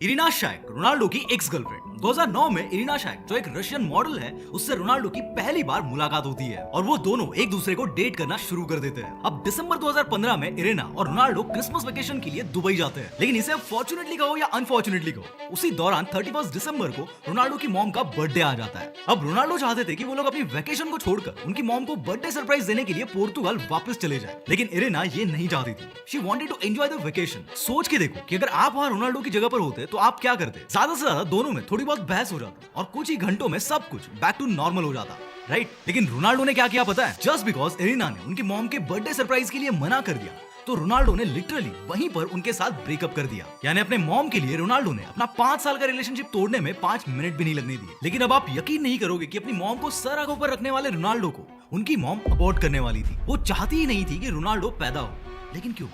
Irina शैक, Ronaldo की ex girlfriend. 2009 में Irina शैक, जो एक रशियन मॉडल है, उससे रोनाल्डो की पहली बार मुलाकात होती है और वो दोनों एक दूसरे को डेट करना शुरू कर देते हैं। अब दिसंबर 2015 में इरिना और रोनाल्डो क्रिसमस वेकेशन के लिए दुबई जाते हैं, लेकिन इसे अब फॉर्चुनेटली कहो या अनफॉर्चुनेटली कहो, उसी दौरान 31 दिसंबर को रोनाल्डो की मॉम का बर्थडे आ जाता है। अब रोनाल्डो चाहते थे कि वो लोग अपनी वेकेशन को छोड़कर उनकी मॉम को बर्थडे सरप्राइज देने के लिए पोर्तुगाल वापस चले जाए, लेकिन इरिना ये नहीं चाहती थी। She wanted to enjoy the vacation. सोच के देखो कि अगर आप वहाँ रोनाल्डो की जगह पर होते तो आप क्या करते? ज्यादा से ज्यादा दोनों में थोड़ी बहुत बहस हो जाती और कुछ ही घंटों में सब कुछ बैक टू नॉर्मल हो जाता, राइट? लेकिन रोनाल्डो ने क्या किया पता है? जस्ट बिकॉज इरिना ने उनकी मॉम के बर्थडे सरप्राइज के लिए मना कर दिया, तो रोनाल्डो ने लिटरली वहीं पर उनके साथ ब्रेकअप कर दिया। यानी अपने मॉम के लिए रोनाल्डो ने अपना 5 साल का रिलेशनशिप तोड़ने में 5 मिनट भी नहीं लगने दिए। लेकिन अब आप यकीन नहीं करोगे कि अपनी मॉम को सर आंखों पर रखने वाले रोनाल्डो को उनकी मॉम अबॉर्ट करने वाली थी। वो चाहती ही नहीं थी कि रोनाल्डो पैदा हो, लेकिन क्यों?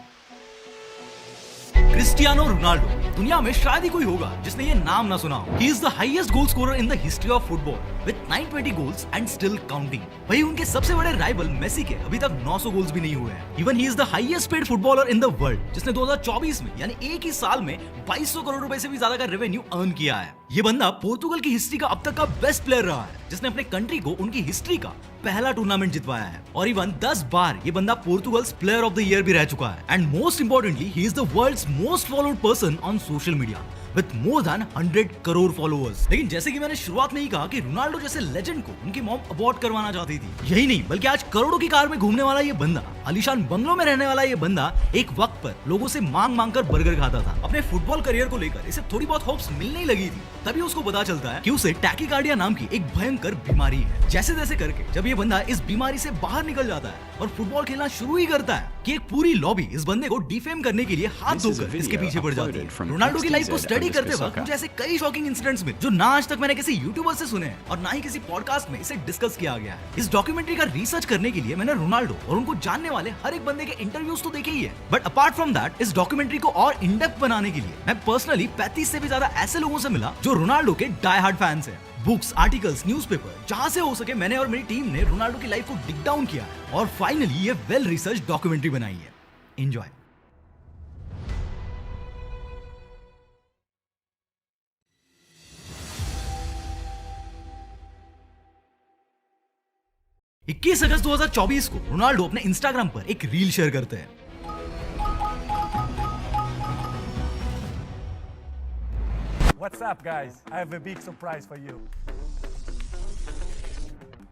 क्रिस्टियानो रोनाल्डो, दुनिया में शायद ही कोई होगा जिसने ये नाम ना सुना हो। He is the highest goal scorer in the history of football with 920 goals and still counting। वही उनके सबसे बड़े राइवल मेसी के अभी तक 900 गोल्स भी नहीं हुए हैं। Even he is the highest paid footballer in the world, जिसने 2024 में यानी एक ही साल में 2200 करोड़ रुपए से भी ज्यादा का रेवेन्यू अर्न किया है। ये बंदा पोर्तुगल की हिस्ट्री का अब तक का बेस्ट प्लेयर रहा है, जिसने अपने कंट्री को उनकी हिस्ट्री का पहला टूर्नामेंट जितवाया है और इवन 10 बार ये बंदा Portugal's player of the year भी रह चुका है। And most importantly, he is the world's most followed person on social media with more than 100 crore followers. लेकिन जैसे कि मैंने शुरुआत में ही कहा कि रोनाल्डो जैसे लेजेंड को उनकी मॉम अबॉर्ट करवाना चाहती थी। यही नहीं बल्कि आज करोड़ों की कार में घूमने वाला ये बंदा, आलीशान बंगलों में रहने वाला ये बंदा एक वक्त पर लोगों से मांग मांग कर बर्गर खाता था। अपने फुटबॉल करियर को लेकर इसे थोड़ी बहुत होप्स मिलने लगी थी, तभी उसको पता चलता है कि उसे टैकीकार्डिया नाम की एक भयंकर बीमारी है। जैसे तैसे करके जब ये बंदा इस बीमारी से बाहर निकल जाता है और फुटबॉल खेलना शुरू ही करता है कि एक पूरी लॉबी इस बंदे को डिफेम करने के लिए हाथ धोकर इसके पीछे पड़ जाती है। रोनाल्डो की लाइफ को स्टडी करते वक्त मुझे ऐसे कई शॉकिंग इंसिडेंट्स मिले जो ना आज तक मैंने किसी यूट्यूबर से सुने हैं और ना ही किसी पॉडकास्ट में इसे डिस्कस किया गया है। इस डॉक्यूमेंट्री का रिसर्च करने के लिए मैंने रोनाल्डो और उनको जानने वाले हर एक बंदे के इंटरव्यूज तो देखे ही है, बट अपार्ट फ्रॉम दैट इस डॉक्यूमेंट्री को और इन डेप्थ बनाने के लिए मैं पर्सनली 35 से भी ज्यादा ऐसे लोगों से मिला जो रोनाल्डो के डाई हार्ड फैंस हैं। बुक्स, आर्टिकल्स, न्यूज़पेपर, जहां से हो सके मैंने और मेरी टीम ने रोनाल्डो की लाइफ को डिग डाउन किया है और फाइनली ये वेल रिसर्च डॉक्यूमेंट्री बनाई है। एंजॉय। इक्कीस अगस्त 2024 को रोनाल्डो अपने इंस्टाग्राम पर एक रील शेयर करते हैं। What's up, guys? I have a big surprise for you.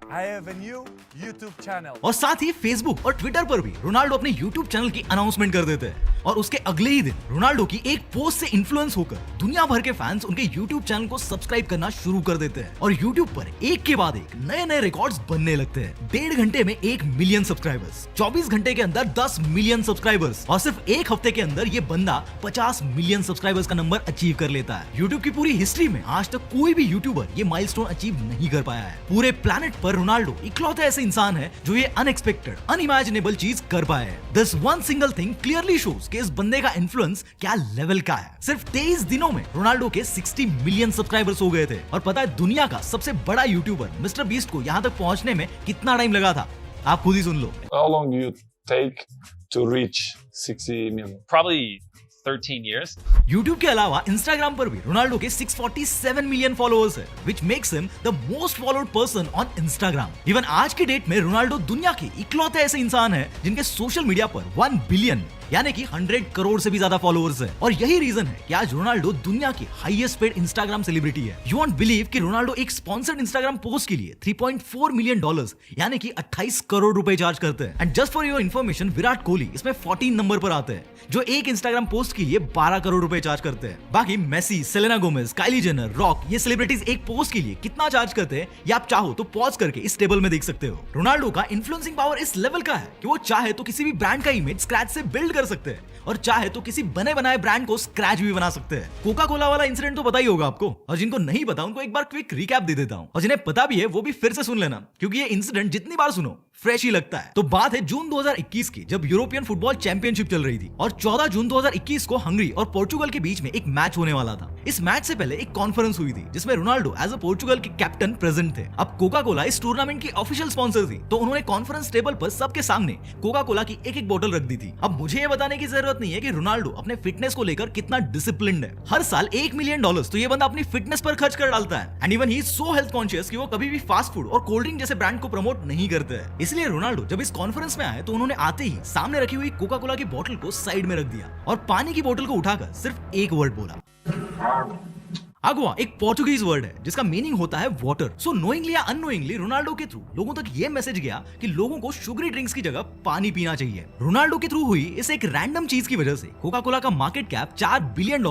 I have a new YouTube channel. और साथ ही फेसबुक और ट्विटर पर भी रोनाल्डो अपने यूट्यूब चैनल की अनाउंसमेंट कर देते हैं और उसके अगले ही दिन रोनाल्डो की एक पोस्ट से इन्फ्लुएंस होकर दुनिया भर के फैंस उनके यूट्यूब चैनल को सब्सक्राइब करना शुरू कर देते हैं और यूट्यूब पर एक के बाद एक नए नए रिकॉर्ड्स बनने लगते हैं। 1.5 घंटे में 1 मिलियन सब्सक्राइबर्स, 24 घंटे के अंदर 10 मिलियन सब्सक्राइबर्स और सिर्फ एक हफ्ते के अंदर ये बंदा 50 मिलियन सब्सक्राइबर्स का नंबर अचीव कर लेता है। यूट्यूब की पूरी हिस्ट्री में आज तक कोई भी यूट्यूबर ये माइलस्टोन अचीव नहीं कर पाया है। पूरे प्लेनेट पर रोनाल्डो इकलौते ऐसे इंसान है जो ये अनएक्सपेक्टेड, अनइमेजिनेबल चीज कर पाए हैं। This one single thing clearly shows कि इस बंदे का इन्फ्लुएंस क्या लेवल का है। सिर्फ 23 दिनों में रोनाल्डो के 60 मिलियन सब्सक्राइबर्स हो गए थे और पता है दुनिया का सबसे बड़ा यूट्यूबर मिस्टर बीस्ट को यहाँ तक पहुंचने में कितना टाइम लगा था? आप खुद ही सुन लो। How long do you take to reach 60 million? Probably 13 years. YouTube के अलावा Instagram पर भी रोनाल्डो के 647 मिलियन फॉलोअर्स है, which makes him the most followed person on Instagram. Even आज के डेट में रोनाल्डो दुनिया के इकलौते ऐसे इंसान हैं जिनके सोशल मीडिया पर 1 बिलियन यानी कि 100 करोड़ से भी ज्यादा फॉलोअर्स है और यही रीजन है कि आज रोनाल्डो दुनिया की हाईएस्ट पेड इंस्टाग्राम सेलिब्रिटी है। यू वॉन्ट बिलीव कि रोनाल्डो एक स्पॉन्सर्ड इंस्टाग्राम पोस्ट के लिए $3.4 मिलियन यानी कि 28 करोड़ रुपए चार्ज करते हैं। And just for your information, Virat Kohli इसमें 14 नंबर पर आते हैं जो एक इंस्टाग्राम पोस्ट के लिए 12 करोड़ रुपए चार्ज करते हैं। बाकी Messi, Selena Gomez, Kylie Jenner, Rock, ये सेलिब्रिटीज एक पोस्ट के लिए कितना चार्ज करते हैं ये आप चाहो तो पॉज करके इस टेबल में देख सकते हो। रोनाल्डो का इन्फ्लुएंसिंग पावर इस लेवल का है कि वो चाहे तो किसी भी ब्रांड का इमेज स्क्रैच से बिल्ड कर सकते हैं और चाहे तो किसी बने बनाए ब्रांड को स्क्रैच भी बना सकते हैं। कोका कोला वाला इंसिडेंट तो पता ही होगा आपको, और जिनको नहीं पता उनको एक बार क्विक रिकैप दे देता हूं और जिन्हें पता भी है वो भी फिर से सुन लेना, क्योंकि ये इंसिडेंट जितनी बार सुनो फ्रेश ही लगता है। तो बात है जून 2021 की, जब यूरोपियन फुटबॉल चैंपियनशिप चल रही थी और 14 जून 2021 को हंगरी और पोर्चुगल के बीच में एक मैच होने वाला था। इस मैच से पहले एक कॉन्फ्रेंस हुई थी जिसमें रोनाल्डो एज अ पोर्चुगल के कैप्टन प्रेजेंट थे। अब कोका कोला इस टूर्नामेंट की ऑफिशियल स्पॉन्सर थी, तो उन्होंने कॉन्फ्रेंस टेबल पर सबके सामने कोका कोला की एक बोतल रख दी थी। अब मुझे ये बताने की जरूरत नहीं है कि रोनाल्डो अपने फिटनेस को लेकर कितना डिसिप्लिन्ड है। हर साल $1 मिलियन तो ये बंदा अपनी फिटनेस पर खर्च कर डालता है। And even he is so health conscious कि वो कभी भी फास्ट फूड और कोल्ड ड्रिंक जैसे ब्रांड को प्रमोट नहीं करते हैं। इसलिए रोनाल्डो जब इस कॉन्फ्रेंस में आए तो उन्होंने आते ही सामने रखी हुई कोका कोला की बोतल को साइड में रख दिया और पानी की बोतल को उठाकर सिर्फ एक वर्ड बोला। आगुआ एक पोर्टुगीज वर्ड है जिसका मीनिंग होता है वाटर। सो नोइंगली या अननोइंगली रोनाल्डो के थ्रू लोगों तक ये मैसेज गया कि लोगों को शुगरी ड्रिंक्स की जगह पानी पीना चाहिए। रोनाल्डो के थ्रू हुई इस एक रैंडम चीज की वजह से कोका कोला का मार्केट कैप $4 बिलियन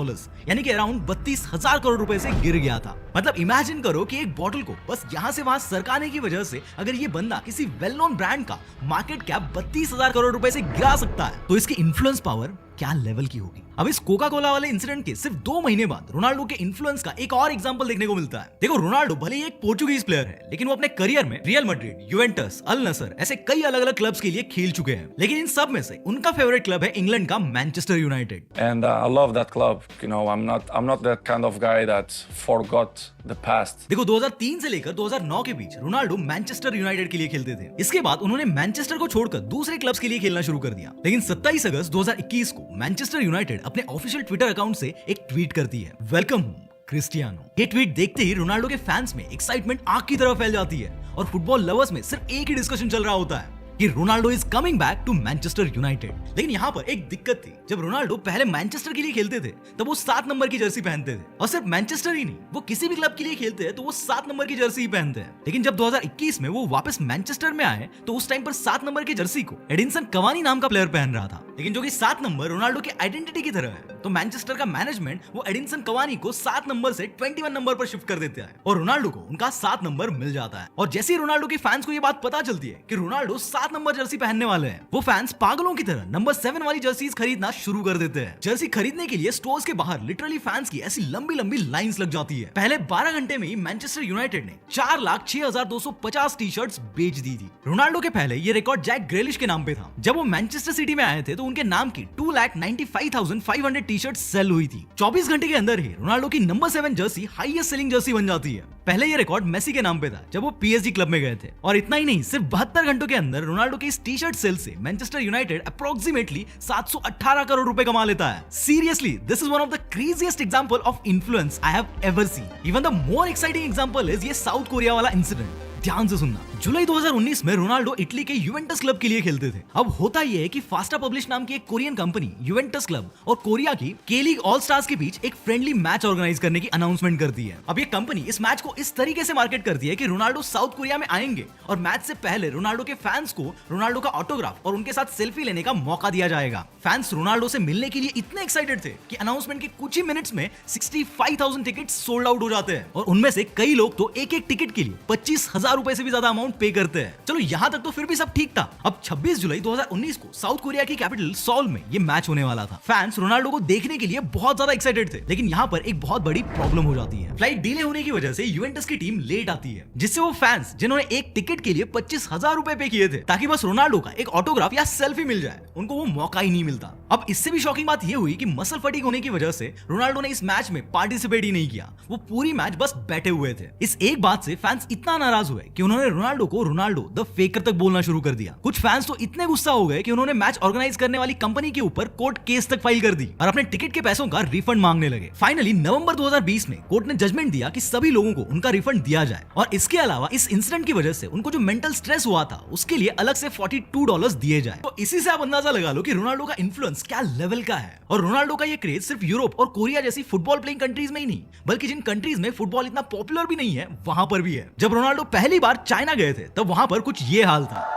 यानी कि अराउंड 32,000 करोड़ रुपए से गिर गया था। मतलब इमेजिन करो कि एक बॉटल को बस यहाँ से वहां सरकाने की वजह से अगर ये बंदा किसी वेल नोन ब्रांड का मार्केट कैप 32,000 करोड़ रुपए से गिरा सकता है तो इसकी इन्फ्लुएंस पावर क्या लेवल की होगी। अब इस कोका कोला वाले इंसिडेंट के सिर्फ 2 महीने बाद रोनाल्डो के इन्फ्लुएंस का एक और एग्जांपल देखने को मिलता है। देखो रोनाल्डो भले ही एक पोर्चुगीज प्लेयर है, लेकिन वो अपने करियर में रियल मैड्रिड, यूवेंटस, अल नसर ऐसे कई अलग अलग क्लब्स के लिए खेल चुके हैं। लेकिन इन सब में से उनका फेवरेट क्लब है इंग्लैंड का Manchester United. And I love that club. You know, I'm not that kind of guy that forgot the past. देखो 2003 से लेकर 2009 के बीच रोनाल्डो मैनचेस्टर यूनाइटेड के लिए खेलते थे। इसके बाद उन्होंने मैनचेस्टर को छोड़कर दूसरे क्लब्स के लिए खेलना शुरू कर दिया। लेकिन 27 अगस्त 2021 को मैनचेस्टर यूनाइटेड अपने ऑफिशियल ट्विटर अकाउंट से एक ट्वीट करती है, वेलकम होम क्रिस्टियानो। ये ट्वीट देखते ही रोनाल्डो के फैंस में एक्साइटमेंट आग की तरह फैल जाती है और फुटबॉल लवर्स में सिर्फ एक ही डिस्कशन चल रहा होता है कि Ronaldo is coming back to Manchester United. लेकिन यहाँ पर एक दिक्कत थी, जब रोनाल्डो पहले मैनचेस्टर के लिए खेलते थे तब वो 7 नंबर की जर्सी पहनते थे और सिर्फ मैनचेस्टर ही नहीं, वो किसी भी क्लब के लिए खेलते हैं तो वो 7 नंबर की जर्सी ही पहनते हैं। लेकिन जब 2021 में वो वापस मैनचेस्टर में आए तो उस टाइम पर 7 नंबर की जर्सी को एडिनसन कवानी नाम का प्लेयर पहन रहा था, लेकिन जो कि 7 नंबर रोनाल्डो की आइडेंटिटी की तरह है। तो मैनचेस्टर का मैनेजमेंट वो एडिनसन कवानी को 7 नंबर से 21 नंबर पर शिफ्ट कर देता है और रोनाल्डो को उनका 7 नंबर मिल जाता है। और जैसे ही रोनाल्डो के फैंस को ये बात पता चलती है कि रोनाल्डो 7 नंबर जर्सी पहनने वाले हैं, वो फैंस पागलों की तरह नंबर 7 वाली जर्सीज खरीदना शुरू कर देते हैं। जर्सी खरीदने के लिए स्टोर्स के बाहर लिटरली फैंस की ऐसी लंबी लंबी लाइंस लग जाती है। पहले 12 घंटे में ही मैनचेस्टर यूनाइटेड ने 4,06,250 टी शर्ट्स बेच दी थी। रोनाल्डो के पहले ये रिकॉर्ड जैक ग्रेलिश के नाम पे था। जब वो मैनचेस्टर सिटी में आए थे तो उनके नाम की 2,95,500 टी शर्ट सेल हुई थी। 24 घंटे के अंदर ही रोनाल्डो की number 7 Jersey highest selling Jersey बन जाती है। पहले ये रिकॉर्ड मेसी के नाम पे था जब वो पीएसजी क्लब में गए थे। और इतना ही नहीं, सिर्फ 72 घंटों के अंदर रोनाल्डो की इस टी शर्ट सेल से मैनचेस्टर यूनाइटेड अप्रोक्सीमेटली 718 करोड़ रुपए कमा लेता है। Seriously, this is one of the craziest example of influence I have ever seen. Even the more exciting example is ये साउथ कोरिया वाला इंसिडेंट। ध्यान से सुनना। जुलाई 2019 में रोनाल्डो इटली के यूवेंटस क्लब के लिए खेलते थे। अब होता यह है कि फास्टा पब्लिश नाम की एक कोरियन कंपनी यूवेंटस क्लब और कोरिया की के लीग ऑल स्टार्स के बीच एक फ्रेंडली मैच ऑर्गेनाइज करने की अनाउंसमेंट करती है। अब ये कंपनी इस मैच को इस तरीके से मार्केट करती है कि रोनाल्डो साउथ कोरिया में आएंगे और मैच से पहले रोनाल्डो के फैंस को रोनाल्डो का ऑटोग्राफ और उनके साथ सेल्फी लेने का मौका दिया जाएगा। फैंस रोनाल्डो से मिलने के लिए इतने एक्साइटेड थे कि अनाउंसमेंट के कुछ ही मिनट्स में 65,000 टिकट सोल्ड आउट हो जाते हैं और उनमें से कई लोग तो एक टिकट के लिए 25,000 रुपए से भी ज्यादा अमाउंट पे करते हैं। चलो यहाँ तक तो फिर भी सब ठीक था। अब 26 जुलाई 2019 को साउथ कोरिया की कैपिटल सोल में ये मैच होने वाला था। फैंस रोनाल्डो को देखने के लिए बहुत ज्यादा एक्साइटेड थे, लेकिन यहाँ पर एक बहुत बड़ी प्रॉब्लम हो जाती है। फ्लाइट डिले होने की वजह से यूवेंटस की टीम लेट आती है, जिससे वो फैंस जिन्होंने एक टिकट के लिए 25,000 रुपए पे किए थे ताकि बस रोनाल्डो का एक ऑटोग्राफ या सेल्फी मिल जाए, उनको वो मौका ही नहीं मिलता। अब इससे भी शॉकिंग बात ये हुई कि मसल फटीग होने की वजह से रोनाल्डो ने इस मैच में पार्टिसिपेट ही नहीं किया। वो पूरी मैच बस बैठे हुए थे। इस एक बात से फैंस इतना नाराज हुए कि उन्होंने रोनाल्डो को रोनाल्डो द फेकर तक बोलना शुरू कर दिया। कुछ फैंस तो इतने गुस्सा हो गए कि उन्होंने मैच ऑर्गेनाइज करने वाली कंपनी के ऊपर कोर्ट केस तक फाइल कर दी और अपने टिकट के पैसों का रिफंड मांगने लगे। फाइनली नवंबर 2020 में कोर्ट ने जजमेंट दिया कि सभी लोगों को उनका रिफंड दिया जाए और इसके अलावा इस इंसिडेंट की वजह से उनको जो मेंटल स्ट्रेस हुआ था उसके लिए अलग से $42 दिए जाए। तो इसी से आप अंदाजा लगा लो कि रोनाल्डो का इन्फ्लुएंस क्या लेवल का है। और रोनाल्डो का ये क्रेज सिर्फ यूरोप और कोरिया जैसी फुटबॉल प्लेइंग कंट्रीज में ही नहीं, बल्कि जिन कंट्रीज में फुटबॉल इतना पॉपुलर भी नहीं है वहां पर भी है। जब रोनाल्डो पहली बार चाइना गए थे तब वहां पर कुछ ये हाल था।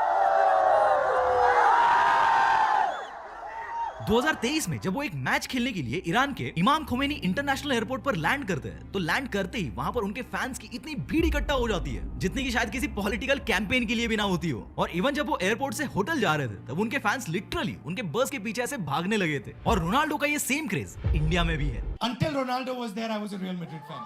2023 में जब वो एक मैच खेलने के लिए ईरान के इमाम खोमेनी इंटरनेशनल एयरपोर्ट पर लैंड करते हैं तो लैंड करते ही वहां पर उनके फैंस की इतनी भीड़ इकट्ठा हो जाती है जितनी की शायद किसी पॉलिटिकल कैंपेन के लिए भी ना होती हो। और इवन जब वो एयरपोर्ट से होटल जा रहे थे तब उनके फैंस लिटरली उनके बस के पीछे ऐसे भागने लगे थे। और रोनाल्डो का ये सेम क्रेज इंडिया में भी है। Until Ronaldo was there, I was a Real Madrid fan.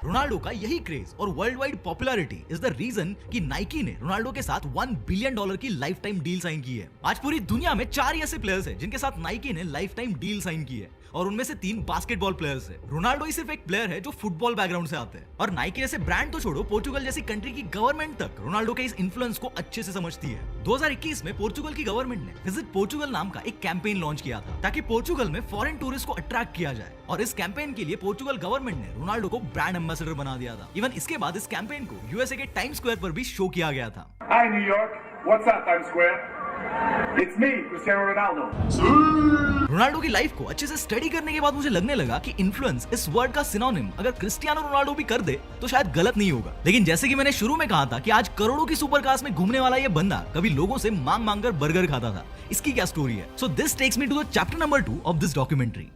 Ronaldo का यही क्रेज और worldwide popularity is the reason कि नाइकी ने रोनाल्डो के साथ $1 बिलियन की लाइफ टाइम डील साइन की है। आज पूरी दुनिया में 4 ऐसे प्लेयर्स हैं जिनके साथ नाइकी ने लाइफ टाइम डील साइन की है और उनमें से 3 बास्केटबॉल प्लेयर्स हैं। रोनाल्डो ही सिर्फ एक प्लेयर है जो फुटबॉल बैकग्राउंड से आते हैं और नाइकी जैसे ब्रांड तो छोड़ो, पोर्चुगल जैसी कंट्री की गवर्नमेंट तक रोनाल्डो के इस इन्फ्लुएंस को अच्छे से समझती है। 2021 में पोर्चुगल की गवर्नमेंट ने विजिट पोर्चुगल नाम का एक कैंपेन लॉन्च किया था ताकि पोर्चुगल में फॉरेन टूरिस्ट को अट्रैक्ट किया जाए और इस कैंपेन के लिए पोर्चुगल गवर्नमेंट ने रोनाल्डो को ब्रांड एम्बेसडर बना दिया था। इवन इसके बाद इस कैंपेन को यूएसए के टाइम स्क्वायर पर भी शो किया गया था। Hi New York, what's up Times Square? It's me, Cristiano Ronaldo. Ronaldo की लाइफ को अच्छे से स्टडी करने के बाद मुझे लगने लगा कि इन्फ्लुएंस इस वर्ड का सिनोनिम अगर क्रिस्टियानो रोनाल्डो भी कर दे तो शायद गलत नहीं होगा। लेकिन जैसे कि मैंने शुरू में कहा था कि आज करोड़ों की सुपर कार्स में घूमने वाला ये बंदा कभी लोगों से मांग मांग कर बर्गर खाता था। इसकी क्या स्टोरी है? So this takes me to the chapter number 2 of this documentary.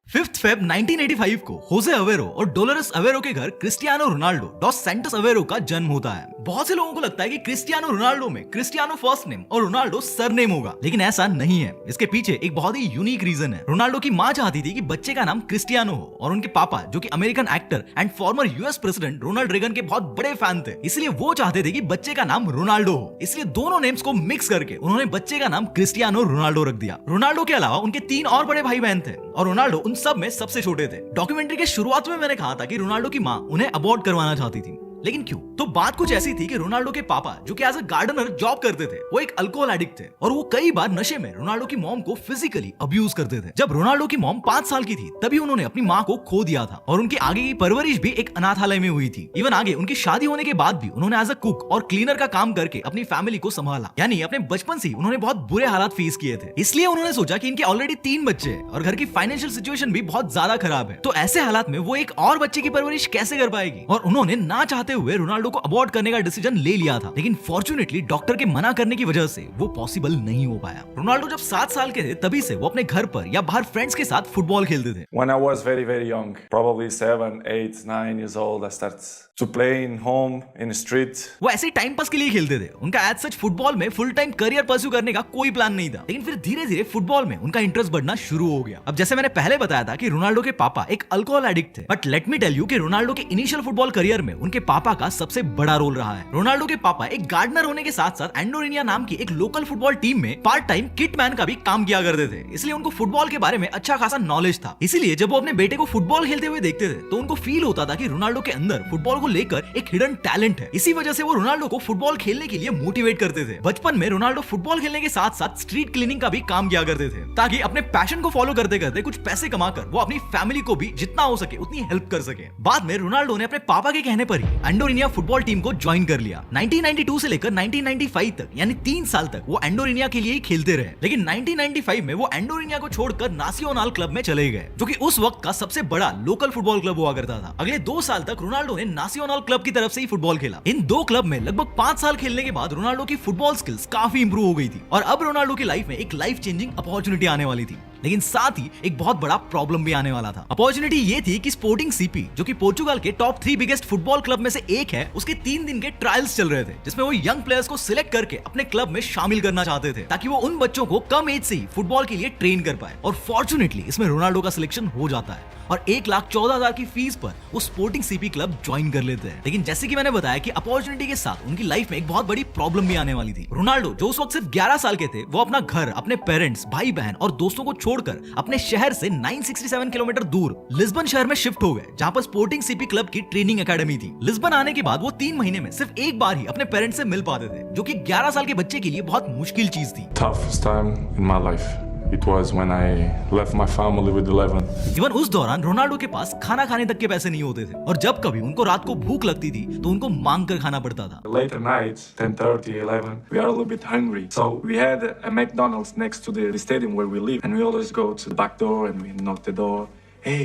5 Feb 1985 को होजे अवेरो और डोलोरेस अवेरो के घर Cristiano Ronaldo dos Santos Aveiro का जन्म होता है। बहुत से लोगों को लगता है कि क्रिस्टियानो रोनाल्डो में क्रिस्टियानो फर्स्ट नेम और रोनाल्डो सरनेम होगा, लेकिन ऐसा नहीं है। इसके पीछे एक बहुत ही यूनिक रीजन है। रोनाल्डो की मां चाहती थी कि बच्चे का नाम क्रिस्टियानो हो और उनके पापा जो कि American actor and former US president Ronald Reagan के बहुत बड़े फैन थे, इसलिए वो चाहते थे कि बच्चे का नाम रोनाल्डो हो। इसलिए दोनों नेम्स को मिक्स करके उन्होंने बच्चे का नाम क्रिस्टियानो रोनाल्डो रख दिया। रोनाल्डो के अलावा उनके 3 और बड़े भाई बहन थे और रोनाल्डो उन सब में सबसे छोटे थे। डॉक्यूमेंट्री के शुरुआत में मैंने कहा था कि रोनाल्डो की मां उन्हें अबॉर्ट करवाना चाहती थी, लेकिन क्यों? तो बात कुछ ऐसी थी कि रोनाल्डो के पापा जो कि एज अ गार्डनर जॉब करते थे, वो एक अल्कोहल एडिक्ट थे और वो कई बार नशे में रोनाल्डो की मॉम को फिजिकली अब्यूज करते थे। जब रोनाल्डो की मॉम 5 साल की थी तभी उन्होंने अपनी मां को खो दिया था और उनकी आगे की परवरिश भी एक अनाथालय में हुई थी। इवन आगे उनकी शादी होने के बाद भी उन्होंने एज अ कुक और क्लीनर का काम करके अपनी फैमिली को संभाला। यानी अपने बचपन से उन्होंने बहुत बुरे हालात फेस किए थे। इसलिए उन्होंने सोचा कि इनके ऑलरेडी 3 बच्चे हैं और घर की फाइनेंशियल सिचुएशन भी बहुत ज्यादा खराब है, तो ऐसे हालात में वो एक और बच्चे की परवरिश कैसे कर पाएगी। और उन्होंने ना चाहते हुए रोनाल्डो को अबॉर्ट करने का डिसीजन ले लिया था, लेकिन फॉर्चुनेटली डॉक्टर के मना करने की वजह से वो पॉसिबल नहीं हो पाया। रोनाल्डो जब 7 साल के थे तभी से वो अपने घर पर या बाहर फ्रेंड्स के साथ फुटबॉल खेलते थे। When I was very young, probably 7, 8, 9 years old, I started to play in home, in the street. वो ऐसे टाइम पास के लिए खेलते थे। उनका एज सच फुटबॉल में फुल टाइम करियर परस्यू करने का कोई प्लान नहीं था, लेकिन फिर धीरे धीरे फुटबॉल में उनका इंटरेस्ट बढ़ना शुरू हो गया। अब जैसे मैंने पहले बताया था कि रोनाल्डो के पापा एक अल्कोहल एडिक्ट थे, but let me tell you कि रोनाल्डो के इनिशियल फुटबॉल करियर में उनके पापा का सबसे बड़ा रोल रहा है। रोनाल्डो के पापा एक गार्डनर होने के साथ साथ एंडोरिनिया नाम की एक लोकल फुटबॉल टीम में पार्ट टाइम किट मैन का भी काम किया करते थे, इसलिए उनको फुटबॉल के बारे में अच्छा खासा नॉलेज था। इसीलिए जब वो अपने बेटे को फुटबॉल खेलते हुए देखते थे तो उनको फील होता था कि रोनाल्डो के अंदर फुटबॉल को लेकर एक हिडन टैलेंट है। इसी वजह से वो रोनाल्डो को फुटबॉल खेलने के लिए मोटिवेट करते थे। बचपन में रोनाल्डो फुटबॉल खेलने के साथ साथ स्ट्रीट क्लीनिंग का भी काम किया करते थे ताकि अपने पैशन को फॉलो करते करते कुछ पैसे कमाकर वो अपनी फैमिली को भी जितना हो सके उतनी हेल्प कर सके। बाद में रोनाल्डो ने अपने पापा के कहने पर ही एंडोरिनिया फुटबॉल टीम को ज्वाइन कर लिया। 1992 से लेकर 1995 तक यानी 3 साल तक वो एंडोरिनिया के लिए ही खेलते रहे, लेकिन 1995 में वो एंडोरिनिया को छोड़कर नासियोनाल क्लब में चले गए जो कि उस वक्त का सबसे बड़ा लोकल फुटबॉल क्लब हुआ करता था। अगले 2 साल तक रोनाल्डो ने नासियोनाल क्लब की तरफ से ही फुटबॉल खेला। इन 2 क्लब में लगभग 5 साल खेलने के बाद रोनाल्डो की फुटबॉल स्किल्स काफी इंप्रूव हो गई थी और अब रोनाल्डो की लाइफ में एक लाइफ चेंजिंग अपॉर्चुनिटी आने वाली थी, लेकिन साथ ही एक बहुत बड़ा प्रॉब्लम भी आने वाला था। अपॉर्चुनिटी ये थी कि स्पोर्टिंग सीपी जो कि पोर्चुगल के टॉप 3 बिगेस्ट फुटबॉल क्लब में से एक है, उसके 3 दिन के ट्रायल्स चल रहे थे जिसमें वो यंग प्लेयर्स को सिलेक्ट करके अपने क्लब में शामिल करना चाहते थे ताकि वो उन बच्चों को कम एज से ही फुटबॉल के लिए ट्रेन कर पाए। और फॉर्चुनेटली इसमें रोनाल्डो का सिलेक्शन हो जाता है और 1,14,000 की फीस पर वो स्पोर्टिंग सीपी क्लब ज्वाइन कर लेते हैं। लेकिन जैसे कि मैंने बताया कि अपॉर्चुनिटी के साथ उनकी लाइफ में एक बहुत बड़ी प्रॉब्लम भी आने वाली थी। रोनाल्डो जो उस वक्त सिर्फ 11 साल के थे, वो अपना घर, अपने पेरेंट्स, भाई बहन और दोस्तों को छोड़कर अपने शहर से 967 किलोमीटर दूर लिस्बन शहर में शिफ्ट हो गए, जहां पर स्पोर्टिंग सीपी क्लब की ट्रेनिंग एकेडमी थी। लिस्बन आने के बाद वो 3 महीने में सिर्फ एक बार ही अपने पेरेंट्स से मिल पाते थे, जो कि 11 साल के बच्चे के लिए बहुत मुश्किल चीज थी। Toughest time in my life. It was when I left my family with 11. Even उस दौरान रोनाल्डो के पास खाना खाने तक के पैसे नहीं होते थे और जब कभी उनको रात को भूख लगती थी तो उनको मांग कर खाना पड़ता था। Later nights, 10:30, 11, we are a little bit hungry. So we had a McDonald's next to the stadium where we live. And we always go to the back door and we knock the door. Hey,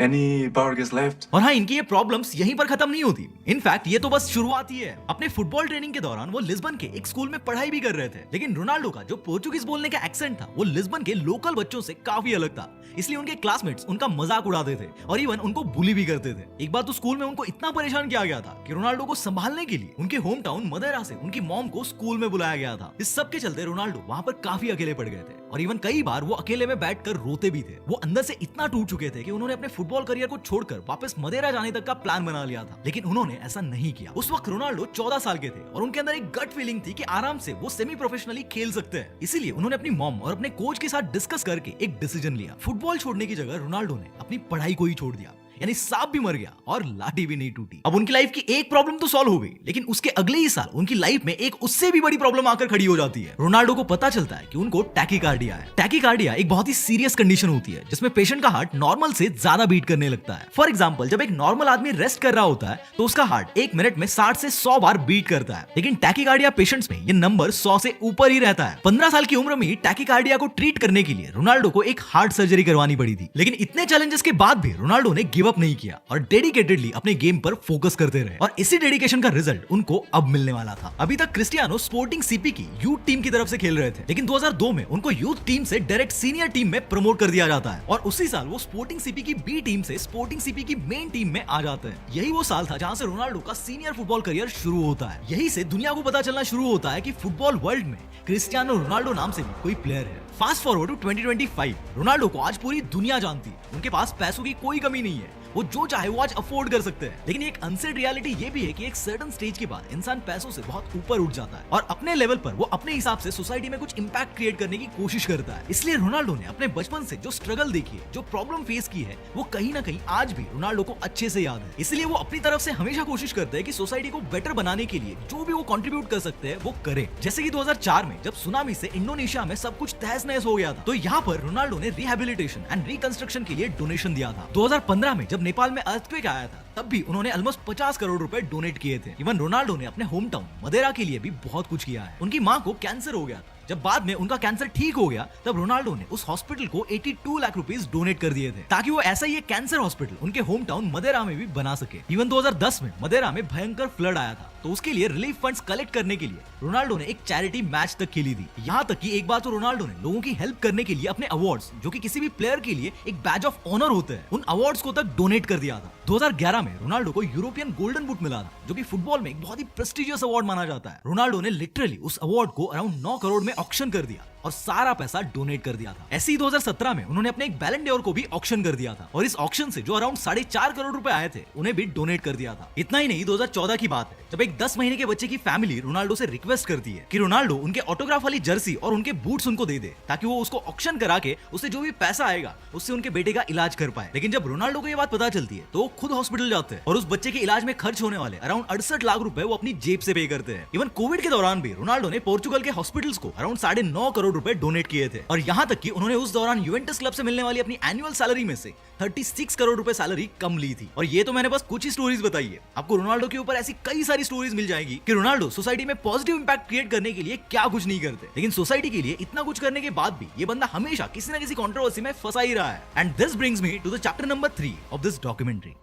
Any burgers left? और हाँ, इनकी ये problems यहीं पर खत्म नहीं होती। In fact ये तो बस शुरुआत ही है। अपने फुटबॉल ट्रेनिंग के दौरान वो लिस्बन के एक स्कूल में पढ़ाई भी कर रहे थे, लेकिन रोनाल्डो का जो पोर्चुगीज बोलने का एक्सेंट था वो लिस्बन के लोकल बच्चों से काफी अलग था, इसलिए उनके क्लासमेट्स उनका मजाक उड़ाते थे और इवन उनको बुली भी करते थे। एक बार तो स्कूल में उनको इतना परेशान किया गया था कि रोनाल्डो को संभालने के लिए उनके होम टाउन मदेरा से उनकी मॉम को स्कूल में बुलाया गया था। इस सब के चलते रोनाल्डो वहाँ पर काफी अकेले पड़ गए थे और इवन कई बार वो अकेले में बैठकर रोते भी थे। वो अंदर से इतना टूट चुके थे कि उन्होंने अपने फुटबॉल करियर को छोड़कर वापस मदेरा जाने तक का प्लान बना लिया था, लेकिन उन्होंने ऐसा नहीं किया। उस वक्त रोनाल्डो 14 साल के थे और उनके अंदर एक गट फीलिंग थी कि आराम से वो सेमी प्रोफेशनली खेल सकते हैं। इसीलिए उन्होंने अपनी मॉम और अपने कोच के साथ डिस्कस करके एक डिसीजन लिया। फुटबॉल छोड़ने की जगह रोनाल्डो ने अपनी पढ़ाई को ही छोड़ दिया, यानी सांप भी मर गया और लाठी भी नहीं टूटी। अब उनकी लाइफ की एक प्रॉब्लम तो सॉल्व हो गई, लेकिन उसके अगले ही साल उनकी लाइफ में एक उससे भी बड़ी प्रॉब्लम आकर खड़ी हो जाती है। रोनाल्डो को पता चलता है कि उनको टैकीकार्डिया है। टैकीकार्डिया एक बहुत ही सीरियस कंडीशन होती है जिसमें पेशेंट का हार्ट नॉर्मल से ज्यादा बीट करने लगता है। फॉर एग्जाम्पल, जब एक नॉर्मल आदमी रेस्ट कर रहा होता है तो उसका हार्ट एक मिनट में 60 से 100 बार बीट करता है, लेकिन टैकीकार्डिया पेशेंट्स में ये नंबर 100 से ऊपर ही रहता है। 15 साल की उम्र में ही टैकीकार्डिया को ट्रीट करने के लिए रोनाल्डो को एक हार्ट सर्जरी करवानी पड़ी थी, लेकिन इतने चैलेंजेस के बाद भी रोनाल्डो ने गिव अप नहीं किया और डेडिकेटेडली अपने गेम पर फोकस करते रहे और इसी डेडिकेशन का रिजल्ट उनको अब मिलने वाला था। अभी तक क्रिस्टियानो स्पोर्टिंग सीपी की यूथ टीम की तरफ से खेल रहे थे, लेकिन 2002 में उनको यूथ टीम से डायरेक्ट सीनियर टीम में प्रमोट कर दिया जाता है और उसी साल वो स्पोर्टिंग सीपी की बी टीम से स्पोर्टिंग सीपी की मेन टीम में आ जाते हैं। यही वो साल था जहां से रोनाल्डो का सीनियर फुटबॉल करियर शुरू होता है। यही से दुनिया को पता चलना शुरू होता है कि फुटबॉल वर्ल्ड में क्रिस्टियानो रोनाल्डो नाम से भी कोई प्लेयर है। फास्ट फॉरवर्ड टू 2025, रोनाल्डो को आज पूरी दुनिया जानती है। उनके पास पैसों की कोई कमी नहीं है, वो जो चाहे वो आज अफोर्ड कर सकते हैं, लेकिन एक अनसेड रियलिटी ये भी है कि एक सर्टेन स्टेज के बाद इंसान पैसों से बहुत ऊपर उठ जाता है और अपने लेवल पर वो अपने हिसाब से सोसाइटी में कुछ इंपैक्ट क्रिएट करने की कोशिश करता है। इसलिए रोनाल्डो ने अपने बचपन से जो स्ट्रगल देखी है, जो प्रॉब्लम फेस की है, वो कहीं ना कहीं आज भी रोनाल्डो को अच्छे से याद है। इसलिए वो अपनी तरफ से हमेशा कोशिश करते हैं कि सोसाइटी को बेटर बनाने के लिए जो भी वो कंट्रीब्यूट कर सकते हैं वो करे। जैसे कि 2004 में जब सुनामी से इंडोनेशिया में सब कुछ तहस नहस हो गया था, तो यहाँ पर रोनाल्डो ने रिहेबिलिटेशन एंड रिकंस्ट्रक्शन के लिए डोनेशन दिया था। 2015 में जब नेपाल में अर्थक्वेक आया था, तब भी उन्होंने ऑलमोस्ट 50 करोड़ रुपए डोनेट किए थे। इवन रोनाल्डो ने अपने होम टाउन मदेरा के लिए भी बहुत कुछ किया है। उनकी मां को कैंसर हो गया था, जब बाद में उनका कैंसर ठीक हो गया तब रोनाल्डो ने उस हॉस्पिटल को 82 लाख रुपीस डोनेट कर दिए थे ताकि वो ऐसा ही एक कैंसर हॉस्पिटल उनके होम टाउन मदेरा में भी बना सके। इवन 2010 में मदेरा में भयंकर फ्लड आया था, तो उसके लिए रिलीफ फंड्स कलेक्ट करने के लिए रोनाल्डो ने एक चैरिटी मैच तक खेली थी। यहाँ तक कि एक बार तो रोनाल्डो ने लोगों की हेल्प करने के लिए अपने अवार्ड्स, जो कि किसी भी प्लेयर के लिए एक बैज ऑफ ऑनर होते हैं, उन अवार्ड्स को तक डोनेट कर दिया था। 2011 में रोनाल्डो को यूरोपियन गोल्डन बूट मिला था, जो कि फुटबॉल में एक बहुत ही प्रेस्टिजियस अवार्ड माना जाता है। रोनाल्डो ने लिटरली उस अवार्ड को अराउंड 9 करोड़ में ऑक्शन कर दिया और सारा पैसा डोनेट कर दिया था। ऐसे ही 2017 में उन्होंने अपने एक बैलन डोर को भी ऑक्शन कर दिया था और इस ऑक्शन से जो अराउंड 4.5 करोड़ रुपए आए थे उन्हें भी डोनेट कर दिया था। इतना ही नहीं, 2014 की बात है जब एक 10 महीने के बच्चे की फैमिली रोनाल्डो से रिक्वेस्ट करती है कि रोनाल्डो उनके ऑटोग्राफ वाली जर्सी और उनके बूट्स उनको दे दे ताकि वो उसको ऑक्शन करा के उससे जो भी पैसा आएगा उससे उनके बेटे का इलाज कर पाए। लेकिन जब रोनाल्डो को ये बात पता चलती है तो वो खुद हॉस्पिटल जाते हैं और उस बच्चे के इलाज में खर्च होने वाले अराउंड 68 लाख रुपए वो अपनी जेब से पे करते हैं। इवन कोविड के दौरान भी रोनाल्डो ने पोर्चुगल के हॉस्पिटल्स को अराउंड 9.5 करोड़ रुपए डोनेट किए थे और यहाँ तक कि उन्होंने उस दौरान यूवेंटस क्लब से मिलने वाली अपनी एनुअल सैलरी में से 36 करोड़ रुपए सैलरी कम ली थी। और ये तो मैंने बस कुछ ही स्टोरीज बताई है, आपको रोनाल्डो के ऊपर ऐसी कई सारी स्टोरीज मिल जाएगी कि रोनाल्डो सोसाइटी में पॉजिटिव इंपैक्ट क्रिएट करने के लिए क्या कुछ नहीं करते, लेकिन सोसाइटी के लिए इतना कुछ करने के बाद भी ये बंदा हमेशा किसी न किसी कंट्रोवर्सी में फंसा ही रहा है। And this brings me to the chapter number 3 of this documentary.